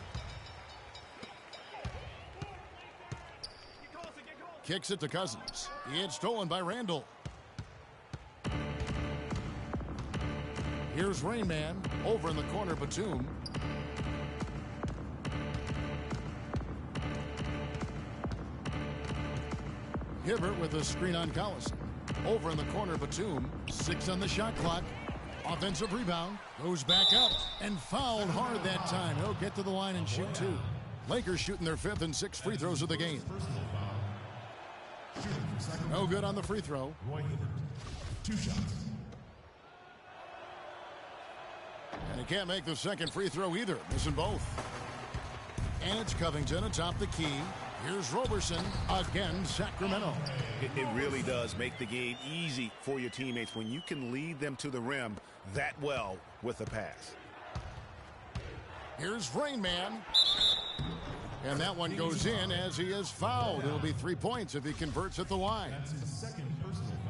[SPEAKER 5] Kicks it to Cousins. It's stolen by Randall. Here's Rain Man. Over in the corner, Batum. Hibbert with a screen on Collison. Over in the corner, Batum. 6 on the shot clock. Offensive rebound. Goes back up and fouled hard that time. He'll get to the line and shoot 2. Lakers shooting their 5th and 6th free throws of the game. No good on the free throw.
[SPEAKER 9] 2 shots.
[SPEAKER 5] And he can't make the second free throw either. Missing both. And it's Covington atop the key. Here's Roberson again, Sacramento.
[SPEAKER 6] It really does make the game easy for your teammates when you can lead them to the rim that well with a pass.
[SPEAKER 5] Here's Rain Man. And that one goes in as he is fouled. It'll be 3 points if he converts at the line.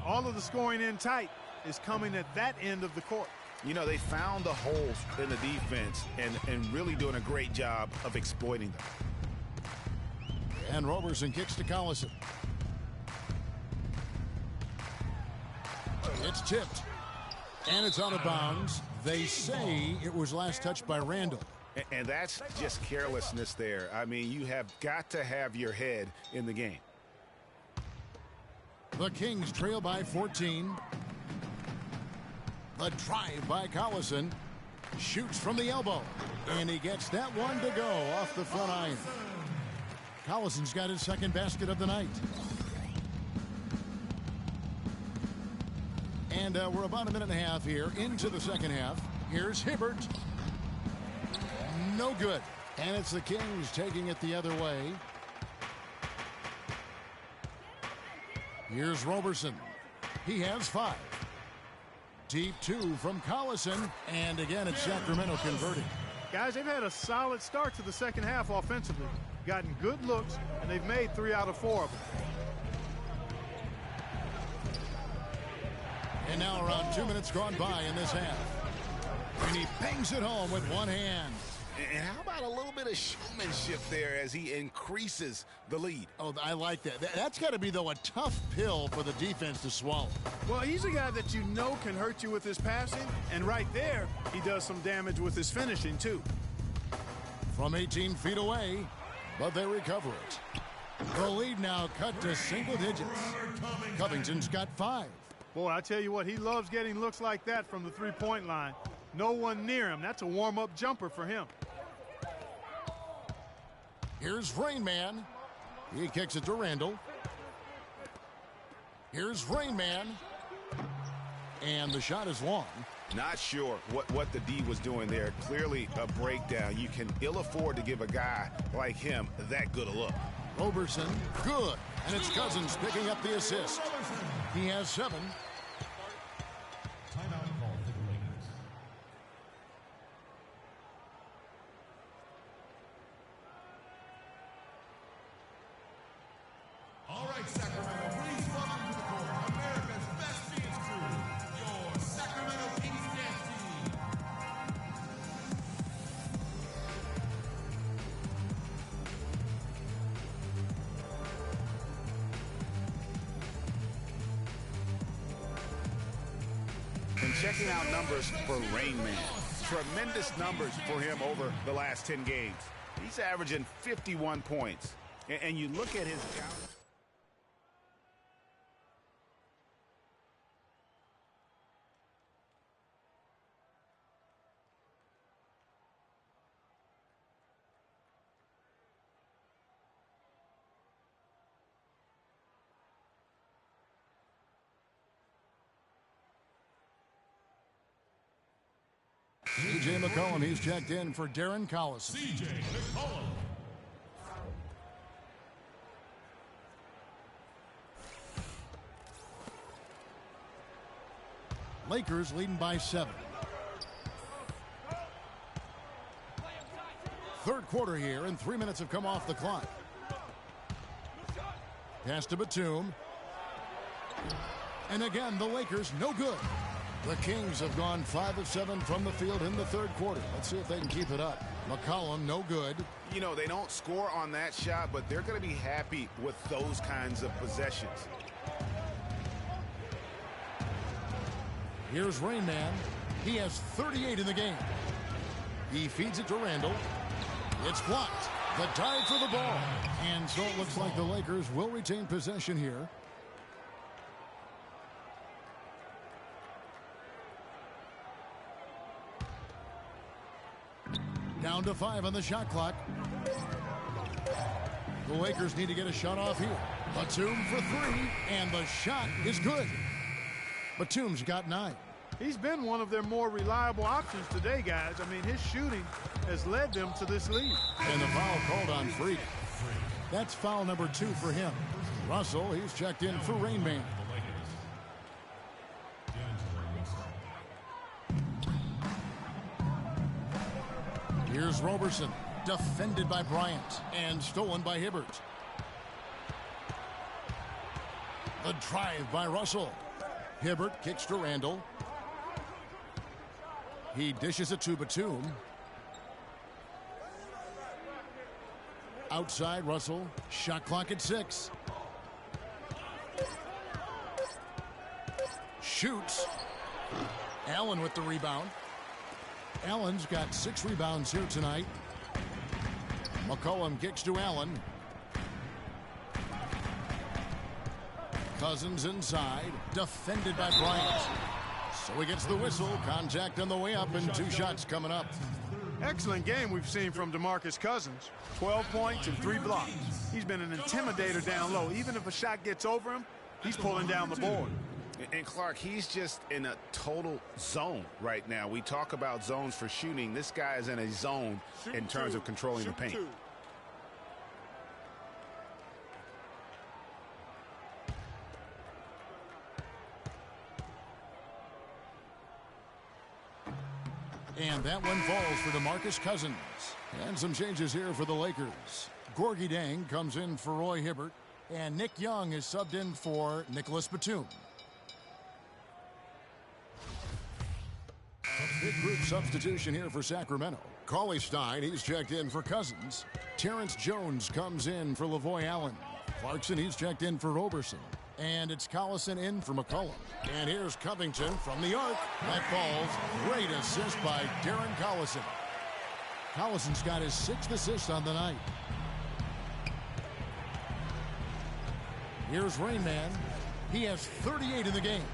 [SPEAKER 7] All of the scoring in tight is coming at that end of the court.
[SPEAKER 6] You know, they found the holes in the defense and really doing a great job of exploiting them.
[SPEAKER 5] And Roberson kicks to Collison. It's tipped. And it's out of bounds. They say it was last touched by Randall.
[SPEAKER 6] And that's just carelessness there. I mean, you have got to have your head in the game.
[SPEAKER 5] The Kings trail by 14. The drive by Collison. Shoots from the elbow. And he gets that one to go off the front iron. Collison's got his second basket of the night. And we're about a minute and a half here into the second half. Here's Hibbert. No good. And it's the Kings taking it the other way. Here's Roberson. He has 5. Deep 2 from Collison. And again, it's Sacramento converting.
[SPEAKER 7] Guys, they've had a solid start to the second half offensively. Gotten good looks, and they've made 3 out of 4 of them.
[SPEAKER 5] And now around 2 minutes gone by in this half. And he bangs it home with one hand.
[SPEAKER 6] And how about a little bit of showmanship there as he increases the lead?
[SPEAKER 5] Oh, I like that. That's got to be, though, a tough pill for the defense to swallow.
[SPEAKER 7] Well, he's a guy that you know can hurt you with his passing, and right there, he does some damage with his finishing, too.
[SPEAKER 5] From 18 feet away, but they recover it. The lead now cut to single digits. Covington's got 5.
[SPEAKER 7] Boy, I tell you what, he loves getting looks like that from the three-point line. No one near him. That's a warm-up jumper for him.
[SPEAKER 5] Here's Rain Man. He kicks it to Randall. Here's Rain Man. And the shot is long.
[SPEAKER 6] Not sure what the D was doing there. Clearly a breakdown. You can ill afford to give a guy like him that good a look.
[SPEAKER 5] Roberson, good. And it's Cousins picking up the assist. He has 7.
[SPEAKER 9] Timeout call for the Lakers. All right, Sacramento, please welcome to the court America's best dance crew, your Sacramento Kings dance team.
[SPEAKER 6] checking out numbers for Rain Man. Tremendous numbers for him over the last 10 games. He's averaging 51 points. And you look at his...
[SPEAKER 5] C.J. McCollum, he's checked in for Darren Collison.
[SPEAKER 9] C.J. McCollum.
[SPEAKER 5] Lakers leading by 7. Third quarter here, and 3 minutes have come off the clock. Pass to Batum. And again, the Lakers no good. The Kings have gone 5 of 7 from the field in the third quarter. Let's see if they can keep it up. McCollum, no good.
[SPEAKER 6] You know, they don't score on that shot, but they're going to be happy with those kinds of possessions.
[SPEAKER 5] Here's Rain Man. He has 38 in the game. He feeds it to Randall. It's blocked. The dive for the ball. And so it looks like the Lakers will retain possession here. Down to 5 on the shot clock. The Lakers need to get a shot off here. Batum for 3, and the shot is good. Batum's got 9.
[SPEAKER 7] He's been one of their more reliable options today, guys. I mean, his shooting has led them to this lead.
[SPEAKER 5] And the foul called on Freak. That's foul number 2 for him. Russell, he's checked in for Rain Man. Here's Roberson, defended by Bryant, and stolen by Hibbert. The drive by Russell. Hibbert kicks to Randall. He dishes it to Batum. Outside Russell. Shot clock at 6. Shoots. Allen with the rebound. Allen's got 6 rebounds here tonight. McCollum kicks to Allen. Cousins inside, defended by Bryant. So he gets the whistle. Contact on the way up, and 2 shots coming up.
[SPEAKER 7] Excellent game we've seen from DeMarcus Cousins. 12 points and 3 blocks. He's been an intimidator down low. Even if a shot gets over him, he's pulling down the board.
[SPEAKER 6] And Clark, he's just in a total zone right now. We talk about zones for shooting. This guy is in a zone in terms of controlling the paint.
[SPEAKER 5] And that one falls for DeMarcus Cousins. And some changes here for the Lakers. Gorgie Dang comes in for Roy Hibbert. And Nick Young is subbed in for Nicholas Batum. Big group substitution here for Sacramento. Cauley Stein, he's checked in for Cousins. Terrence Jones comes in for Lavoy Allen. Clarkson, he's checked in for Roberson. And it's Collison in for McCollum. And here's Covington from the arc. That falls. Great assist by Darren Collison. Collison's got his 6th assist on the night. Here's Rain Man. He has 38 in the game.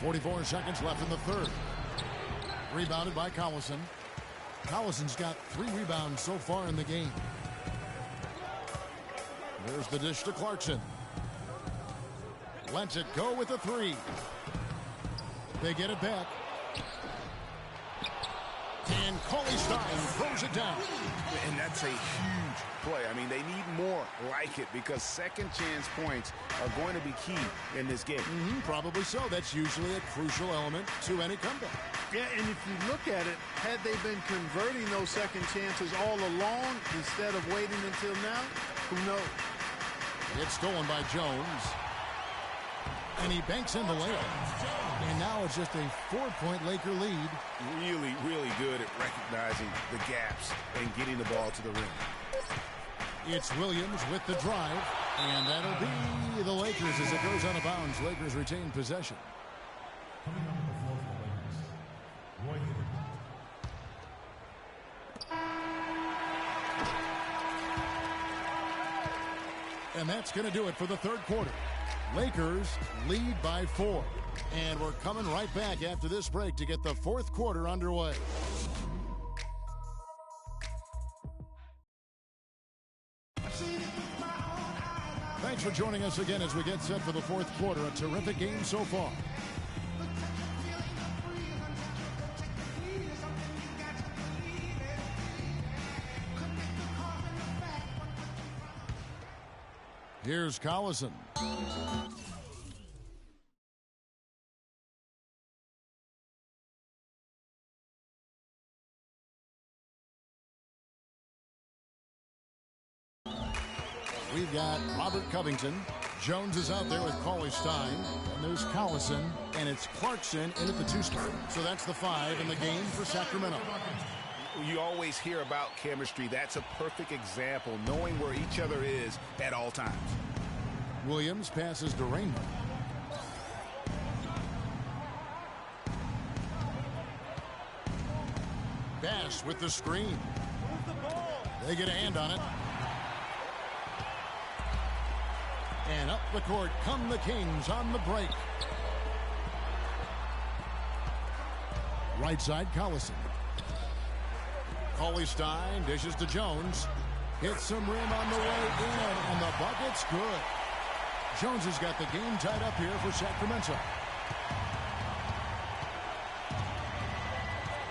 [SPEAKER 5] 44 seconds left in the third. Rebounded by Collison. Collison's got 3 rebounds so far in the game. There's the dish to Clarkson. Lets it go with a 3. They get it back. And Cauley Stein throws it down.
[SPEAKER 6] And that's a huge play. I mean, they need more like it because second chance points are going to be key in this game.
[SPEAKER 5] Probably so. That's usually a crucial element to any comeback.
[SPEAKER 7] Yeah, and if you look at it, had they been converting those second chances all along instead of waiting until now, who knows?
[SPEAKER 5] It's stolen by Jones. And he banks in the layup. And now it's just a 4-point Laker lead.
[SPEAKER 6] Really, really good at recognizing the gaps and getting the ball to the rim.
[SPEAKER 5] It's Williams with the drive. And that'll be the Lakers as it goes out of bounds. Lakers retain possession. And that's going to do it for the third quarter. Lakers lead by 4. And we're coming right back after this break to get the fourth quarter underway. Thanks for joining us again as we get set for the fourth quarter. A terrific game so far. Here's Collison. We've got Robert Covington. Jones is out there with Cauley Stein. And there's Collison. And it's Clarkson in at the 2 spot. So that's the 5 in the game for Sacramento.
[SPEAKER 6] You always hear about chemistry. That's a perfect example, knowing where each other is at all times.
[SPEAKER 5] Williams passes to Raymond. Bass with the screen. They get a hand on it. And up the court come the Kings on the break. Right side, Collison. Cauley Stein dishes to Jones. Hits some rim on the way in, and the bucket's good. Jones has got the game tied up here for Sacramento.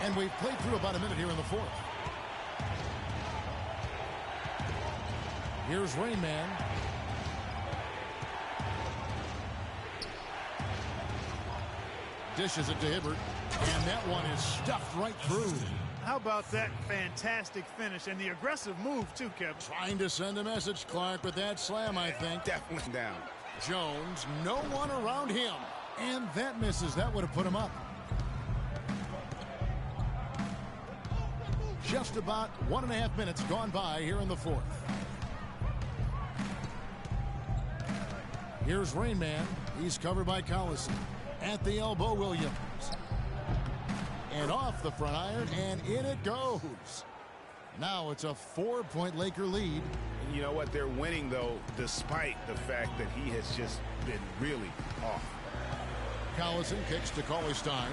[SPEAKER 5] And we've played through about a minute here in the fourth. Here's Rain Man. Dishes it to Hibbert. And that one is stuffed right through.
[SPEAKER 7] How about that fantastic finish and the aggressive move, too, Kevin?
[SPEAKER 5] Trying to send a message, Clark, with that slam, I think.
[SPEAKER 6] Definitely down.
[SPEAKER 5] Jones, no one around him. And that misses. That would have put him up. Just about 1.5 minutes gone by here in the fourth. Here's Rain Man. He's covered by Collison. At the elbow, Williams. And off the front iron, and in it goes. Now it's a 4-point Laker lead.
[SPEAKER 6] And you know what? They're winning, though, despite the fact that he has just been really off.
[SPEAKER 5] Collison kicks to Cauley Stein.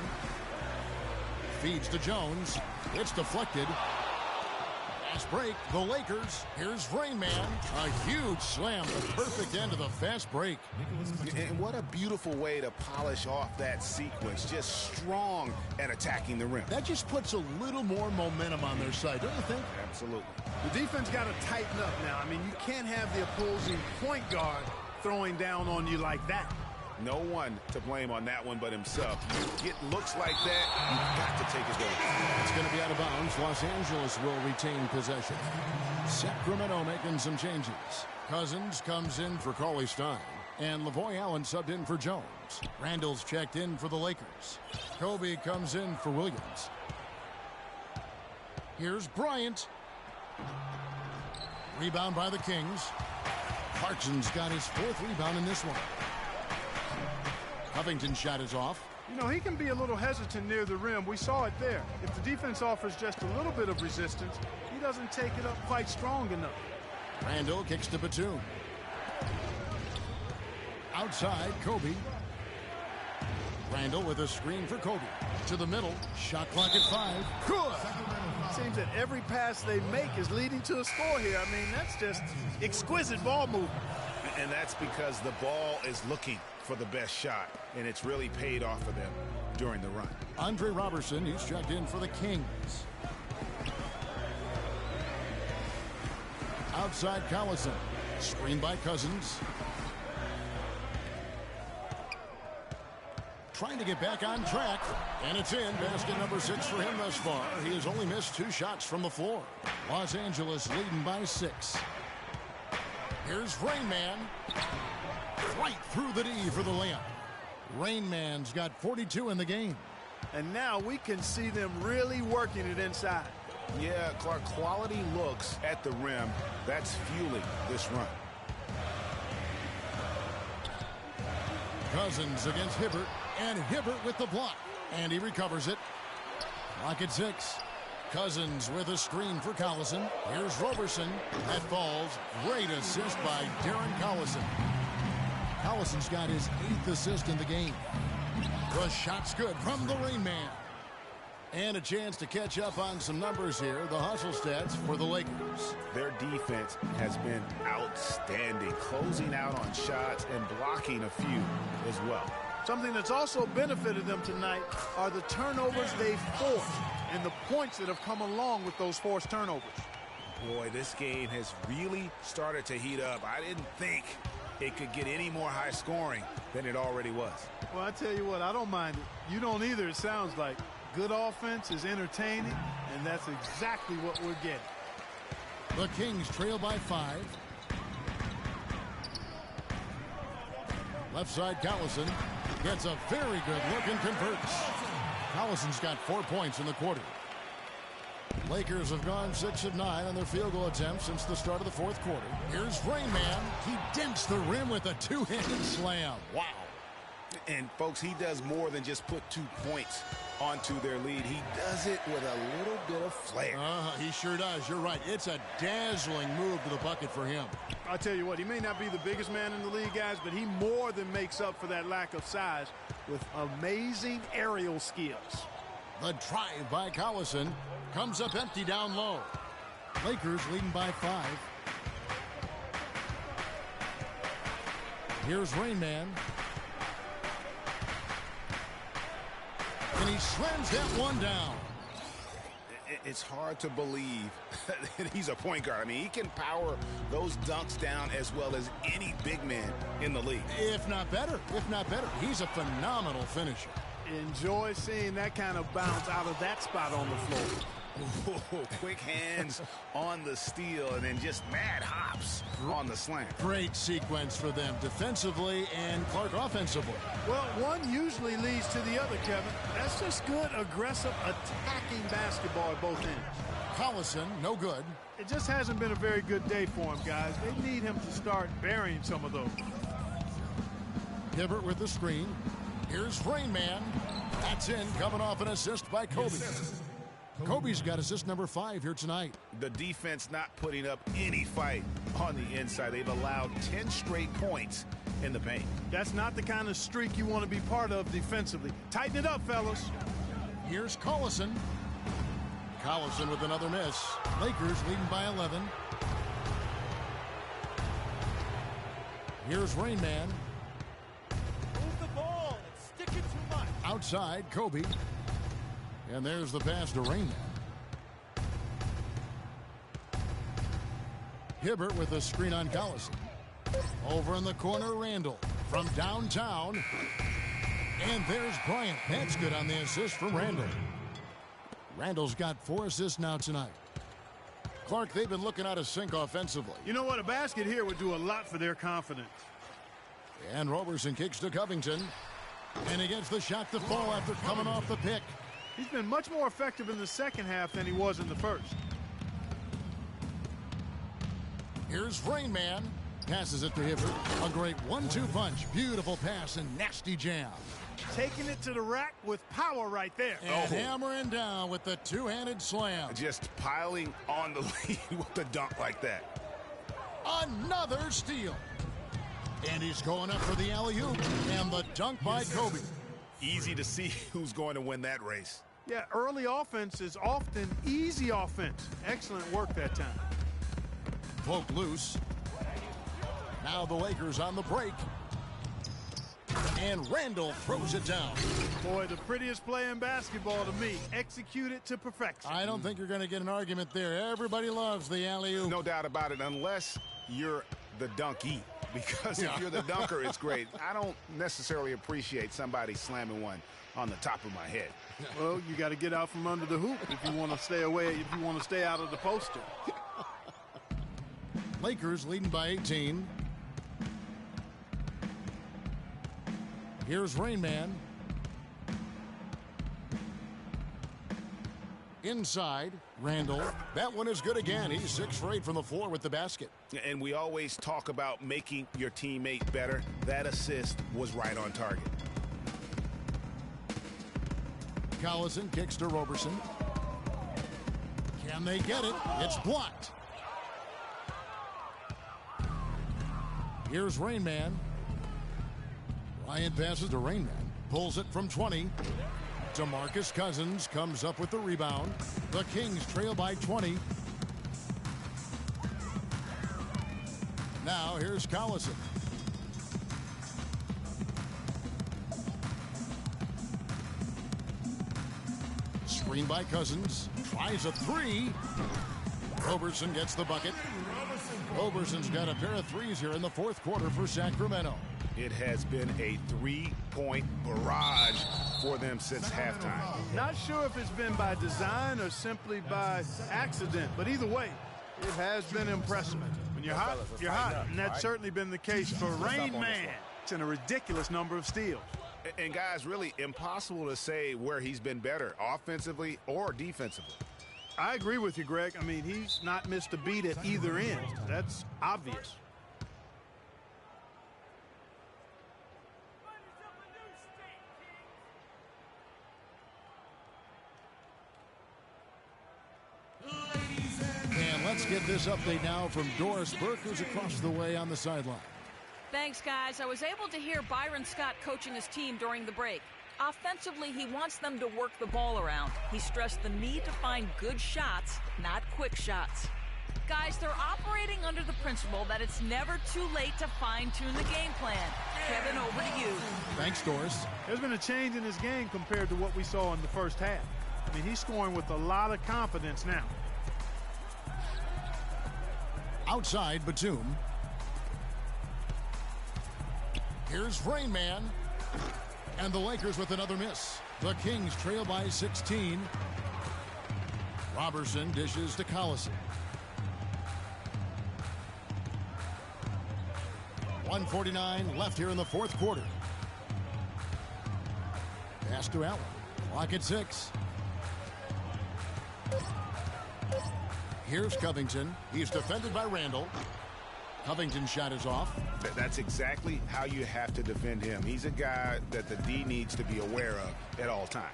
[SPEAKER 5] Feeds to Jones. It's deflected. Fast break. The Lakers. Here's Rain Man. A huge slam. The perfect end of the fast break.
[SPEAKER 6] And what a beautiful way to polish off that sequence. Just strong at attacking the rim.
[SPEAKER 5] That just puts a little more momentum on their side, don't you think?
[SPEAKER 6] Absolutely.
[SPEAKER 7] The defense got to tighten up now. I mean, you can't have the opposing point guard throwing down on you like that.
[SPEAKER 6] No one to blame on that one but himself. You get looks like that, you've got to take it down.
[SPEAKER 5] It's going to be out of bounds. Los Angeles will retain possession. Sacramento making some changes. Cousins comes in for Cauley Stein. And Lavoy Allen subbed in for Jones. Randall's checked in for the Lakers. Kobe comes in for Williams. Here's Bryant. Rebound by the Kings. Clarkson's got his 4th rebound in this one. Covington's shot is off.
[SPEAKER 7] You know, he can be a little hesitant near the rim. We saw it there. If the defense offers just a little bit of resistance, he doesn't take it up quite strong enough.
[SPEAKER 5] Randall kicks to Batum. Outside, Kobe. Randall with a screen for Kobe. To the middle. Shot clock at 5.
[SPEAKER 7] Good. Seems that every pass they make is leading to a score here. I mean, that's just exquisite ball movement.
[SPEAKER 6] And that's because the ball is looking for the best shot, and it's really paid off for them during the run.
[SPEAKER 5] Andre Robertson, he's checked in for the Kings. Outside, Collison. Screen by Cousins. Trying to get back on track, and it's in. Basket number 6 for him thus far. He has only missed 2 shots from the floor. Los Angeles leading by 6. Here's Rain Man. Right through the D for the layup. Rain Man's got 42 in the game.
[SPEAKER 7] And now we can see them really working it inside.
[SPEAKER 6] Yeah, Clark, quality looks at the rim. That's fueling this run.
[SPEAKER 5] Cousins against Hibbert, and Hibbert with the block. And he recovers it. Lock at 6. Cousins with a screen for Collison. Here's Roberson. That falls. Great assist by Darren Collison. Collison's got his 8th assist in the game. The shot's good from the Rain Man. And a chance to catch up on some numbers here. The hustle stats for the Lakers.
[SPEAKER 6] Their defense has been outstanding, closing out on shots and blocking a few as well.
[SPEAKER 7] Something that's also benefited them tonight are the turnovers they've forced and the points that have come along with those forced turnovers.
[SPEAKER 6] Boy, this game has really started to heat up. I didn't think it could get any more high scoring than it already was.
[SPEAKER 7] Well, I tell you what, I don't mind it. You don't either, it sounds like. Good offense is entertaining, and that's exactly what we're getting.
[SPEAKER 5] The Kings trail by 5. Left side, Collison gets a very good look and converts. Collison's got 4 points in the quarter. Lakers have gone 6 of 9 on their field goal attempts since the start of the 4th quarter. Here's Rain Man. He dents the rim with a 2-handed slam. Wow.
[SPEAKER 6] And, folks, he does more than just put 2 points onto their lead. He does it with a little bit of flair.
[SPEAKER 5] He sure does. You're right. It's a dazzling move to the bucket for him.
[SPEAKER 7] I'll tell you what, he may not be the biggest man in the league, guys, but he more than makes up for that lack of size with amazing aerial skills.
[SPEAKER 5] The drive by Collison comes up empty down low. Lakers leading by 5. Here's Rain Man. And he slams that one down.
[SPEAKER 6] It's hard to believe that he's a point guard. I mean, he can power those dunks down as well as any big man in the league.
[SPEAKER 5] If not better. If not better. He's a phenomenal finisher.
[SPEAKER 7] Enjoy seeing that kind of bounce out of that spot on the floor.
[SPEAKER 6] Ooh, quick hands on the steal and then just mad hops on the slam.
[SPEAKER 5] Great sequence for them defensively and Clark offensively.
[SPEAKER 7] Well, one usually leads to the other, Kevin. That's just good, aggressive, attacking basketball at both ends.
[SPEAKER 5] Collison, no good.
[SPEAKER 7] It just hasn't been a very good day for him, guys. They need him to start burying some of those.
[SPEAKER 5] Hibbert with the screen. Here's Rain Man. That's in, coming off an assist by Kobe. Kobe's got assist number 5 here tonight.
[SPEAKER 6] The defense not putting up any fight on the inside. They've allowed 10 straight points in the paint.
[SPEAKER 7] That's not the kind of streak you want to be part of defensively. Tighten it up, fellas.
[SPEAKER 5] Here's Collison. Collison with another miss. Lakers leading by 11. Here's Rain Man.
[SPEAKER 7] Move the ball and stick it too much.
[SPEAKER 5] Outside, Kobe. And there's the pass to Rain Man. Hibbert with a screen on Collison. Over in the corner, Randall from downtown. And there's Bryant. That's good on the assist from Randall. Randall's got 4 assists now tonight. Clark, they've been looking out of sync offensively.
[SPEAKER 7] You know what? A basket here would do a lot for their confidence.
[SPEAKER 5] And Roberson kicks to Covington. And he gets the shot to fall after coming off the pick.
[SPEAKER 7] He's been much more effective in the second half than he was in the first.
[SPEAKER 5] Here's Rain Man. Passes it to Hibbert. A great 1-2 punch. Beautiful pass and nasty jam.
[SPEAKER 7] Taking it to the rack with power right there.
[SPEAKER 5] And hammering down with the 2-handed slam.
[SPEAKER 6] Just piling on the lead with the dunk like that.
[SPEAKER 5] Another steal. And he's going up for the alley-oop. And the dunk by Kobe.
[SPEAKER 6] Easy to see who's going to win that race.
[SPEAKER 7] Yeah, early offense is often easy offense. Excellent work that time.
[SPEAKER 5] Poke loose. Now the Lakers on the break. And Randall throws it down.
[SPEAKER 7] Boy, the prettiest play in basketball to me. Execute it to perfection.
[SPEAKER 5] I don't think you're going to get an argument there. Everybody loves the alley-oop.
[SPEAKER 6] No doubt about it, unless you're the dunkie. Because if you're the dunker, it's great. I don't necessarily appreciate somebody slamming one on the top of my head.
[SPEAKER 7] Well, you got to get out from under the hoop if you want to stay away, if you want to stay out of the poster.
[SPEAKER 5] Lakers leading by 18. Here's Rain Man. Inside, Randall. That one is good again. He's 6 for 8 from the floor with the basket.
[SPEAKER 6] And we always talk about making your teammate better. That assist was right on target.
[SPEAKER 5] Collison kicks to Roberson. Can they get it? It's blocked. Here's Rain Man. Ryan passes to Rain Man. Pulls it from 20. DeMarcus Cousins comes up with the rebound. The Kings trail by 20. Now here's Collison. Screen by Cousins. Tries a 3. Roberson gets the bucket. Roberson's got a pair of threes here in the fourth quarter for Sacramento.
[SPEAKER 6] It has been a 3-point barrage for them since halftime.
[SPEAKER 7] Not sure if it's been by design or simply by accident, but either way, it has been impressive. When you're hot, you're hot, and that's certainly been the case for Rain Man. It's in a ridiculous number of steals.
[SPEAKER 6] And guys, really impossible to say where he's been better, offensively or defensively.
[SPEAKER 7] I agree with you, Greg. I mean, he's not missed a beat at either end. That's obvious.
[SPEAKER 5] And let's get this update now from Doris Burke, who's across the way on the sideline.
[SPEAKER 8] Thanks, guys. I was able to hear Byron Scott coaching his team during the break. Offensively, he wants them to work the ball around. He stressed the need to find good shots, not quick shots. Guys, they're operating under the principle that it's never too late to fine-tune the game plan. Kevin, over to you.
[SPEAKER 5] Thanks, Doris.
[SPEAKER 7] There's been a change in his game compared to what we saw in the first half. I mean, he's scoring with a lot of confidence now.
[SPEAKER 5] Outside, Batum. Here's Rain Man. And the Lakers with another miss. The Kings trail by 16. Roberson dishes to Collison. 1:49 left here in the fourth quarter. Pass to Allen. Clock at 6. Here's Covington. He's defended by Randall. Covington's shot is off.
[SPEAKER 6] That's exactly how you have to defend him. He's a guy that the D needs to be aware of at all times.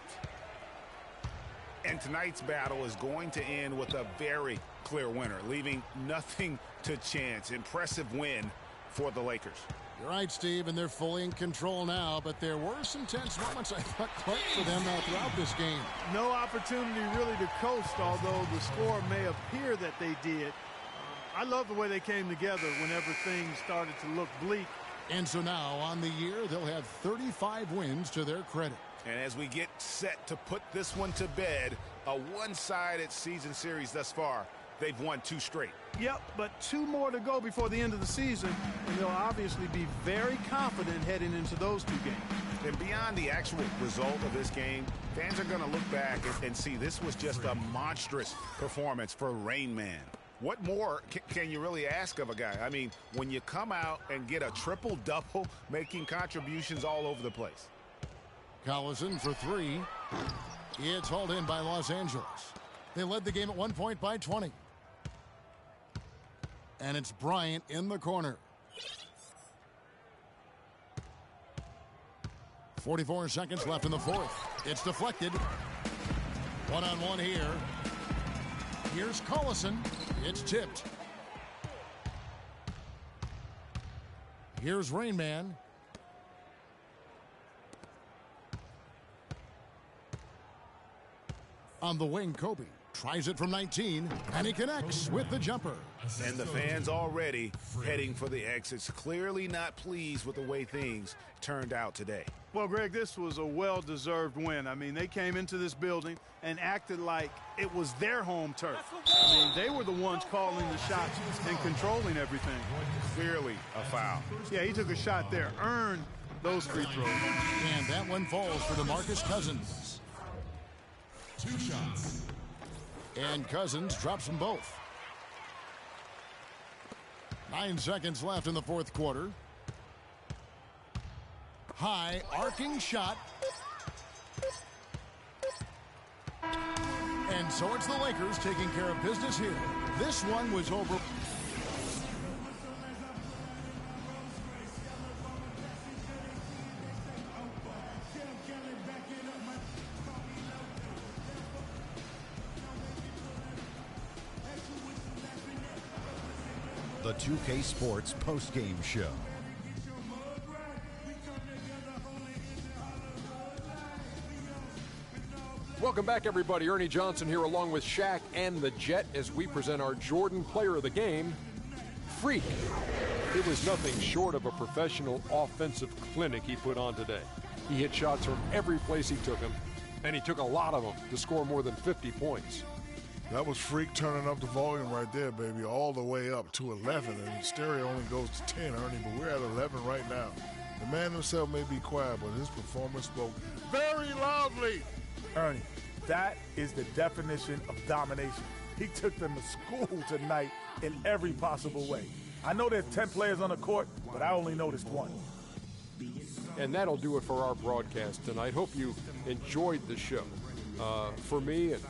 [SPEAKER 6] And tonight's battle is going to end with a very clear winner, leaving nothing to chance. Impressive win for the Lakers.
[SPEAKER 5] You're right, Steve, and they're fully in control now, but there were some tense moments, I thought, quite for them throughout this game.
[SPEAKER 7] No opportunity really to coast, although the score may appear that they did. I love the way they came together whenever things started to look bleak.
[SPEAKER 5] And so now, on the year, they'll have 35 wins to their credit.
[SPEAKER 6] And as we get set to put this one to bed, a one-sided season series thus far, they've won 2 straight.
[SPEAKER 7] Yep, but 2 more to go before the end of the season, and they'll obviously be very confident heading into those 2 games.
[SPEAKER 6] And beyond the actual result of this game, fans are going to look back and see this was just a monstrous performance for Rain Man. What more can you really ask of a guy? I mean, when you come out and get a triple-double, making contributions all over the place.
[SPEAKER 5] Collison for 3. It's hauled in by Los Angeles. They led the game at 1 point by 20. And it's Bryant in the corner. 44 seconds left in the fourth. It's deflected. One-on-one here. Here's Collison. It's tipped. Here's Rain Man. On the wing, Kobe tries it from 19, and he connects with the jumper.
[SPEAKER 6] And the fans already heading for the exits, clearly not pleased with the way things turned out today.
[SPEAKER 7] Well, Greg, this was a well-deserved win. I mean, they came into this building and acted like it was their home turf. I mean, they were the ones calling the shots and controlling everything.
[SPEAKER 6] Clearly a foul.
[SPEAKER 7] Yeah, he took a shot there, earned those free throws.
[SPEAKER 5] And that one falls for DeMarcus Cousins.
[SPEAKER 9] 2 shots.
[SPEAKER 5] And Cousins drops them both. 9 seconds left in the fourth quarter. High arcing shot. And So it's the Lakers taking care of business here. This one was over.
[SPEAKER 1] The 2K Sports postgame show.
[SPEAKER 2] Welcome back, everybody. Ernie Johnson here along with Shaq and the Jet as we present our Jordan Player of the Game, Freak. It was nothing short of a professional offensive clinic he put on today. He hit shots from every place he took them, and he took a lot of them to score more than 50 points.
[SPEAKER 4] That was Freak turning up the volume right there, baby, all the way up to 11. And stereo only goes to 10, Ernie, but we're at 11 right now. The man himself may be quiet, but his performance spoke very loudly.
[SPEAKER 3] Ernie, that is the definition of domination. He took them to school tonight in every possible way. I know there's 10 players on the court, but I only noticed one.
[SPEAKER 2] And that'll do it for our broadcast tonight. Hope you enjoyed the show. For me and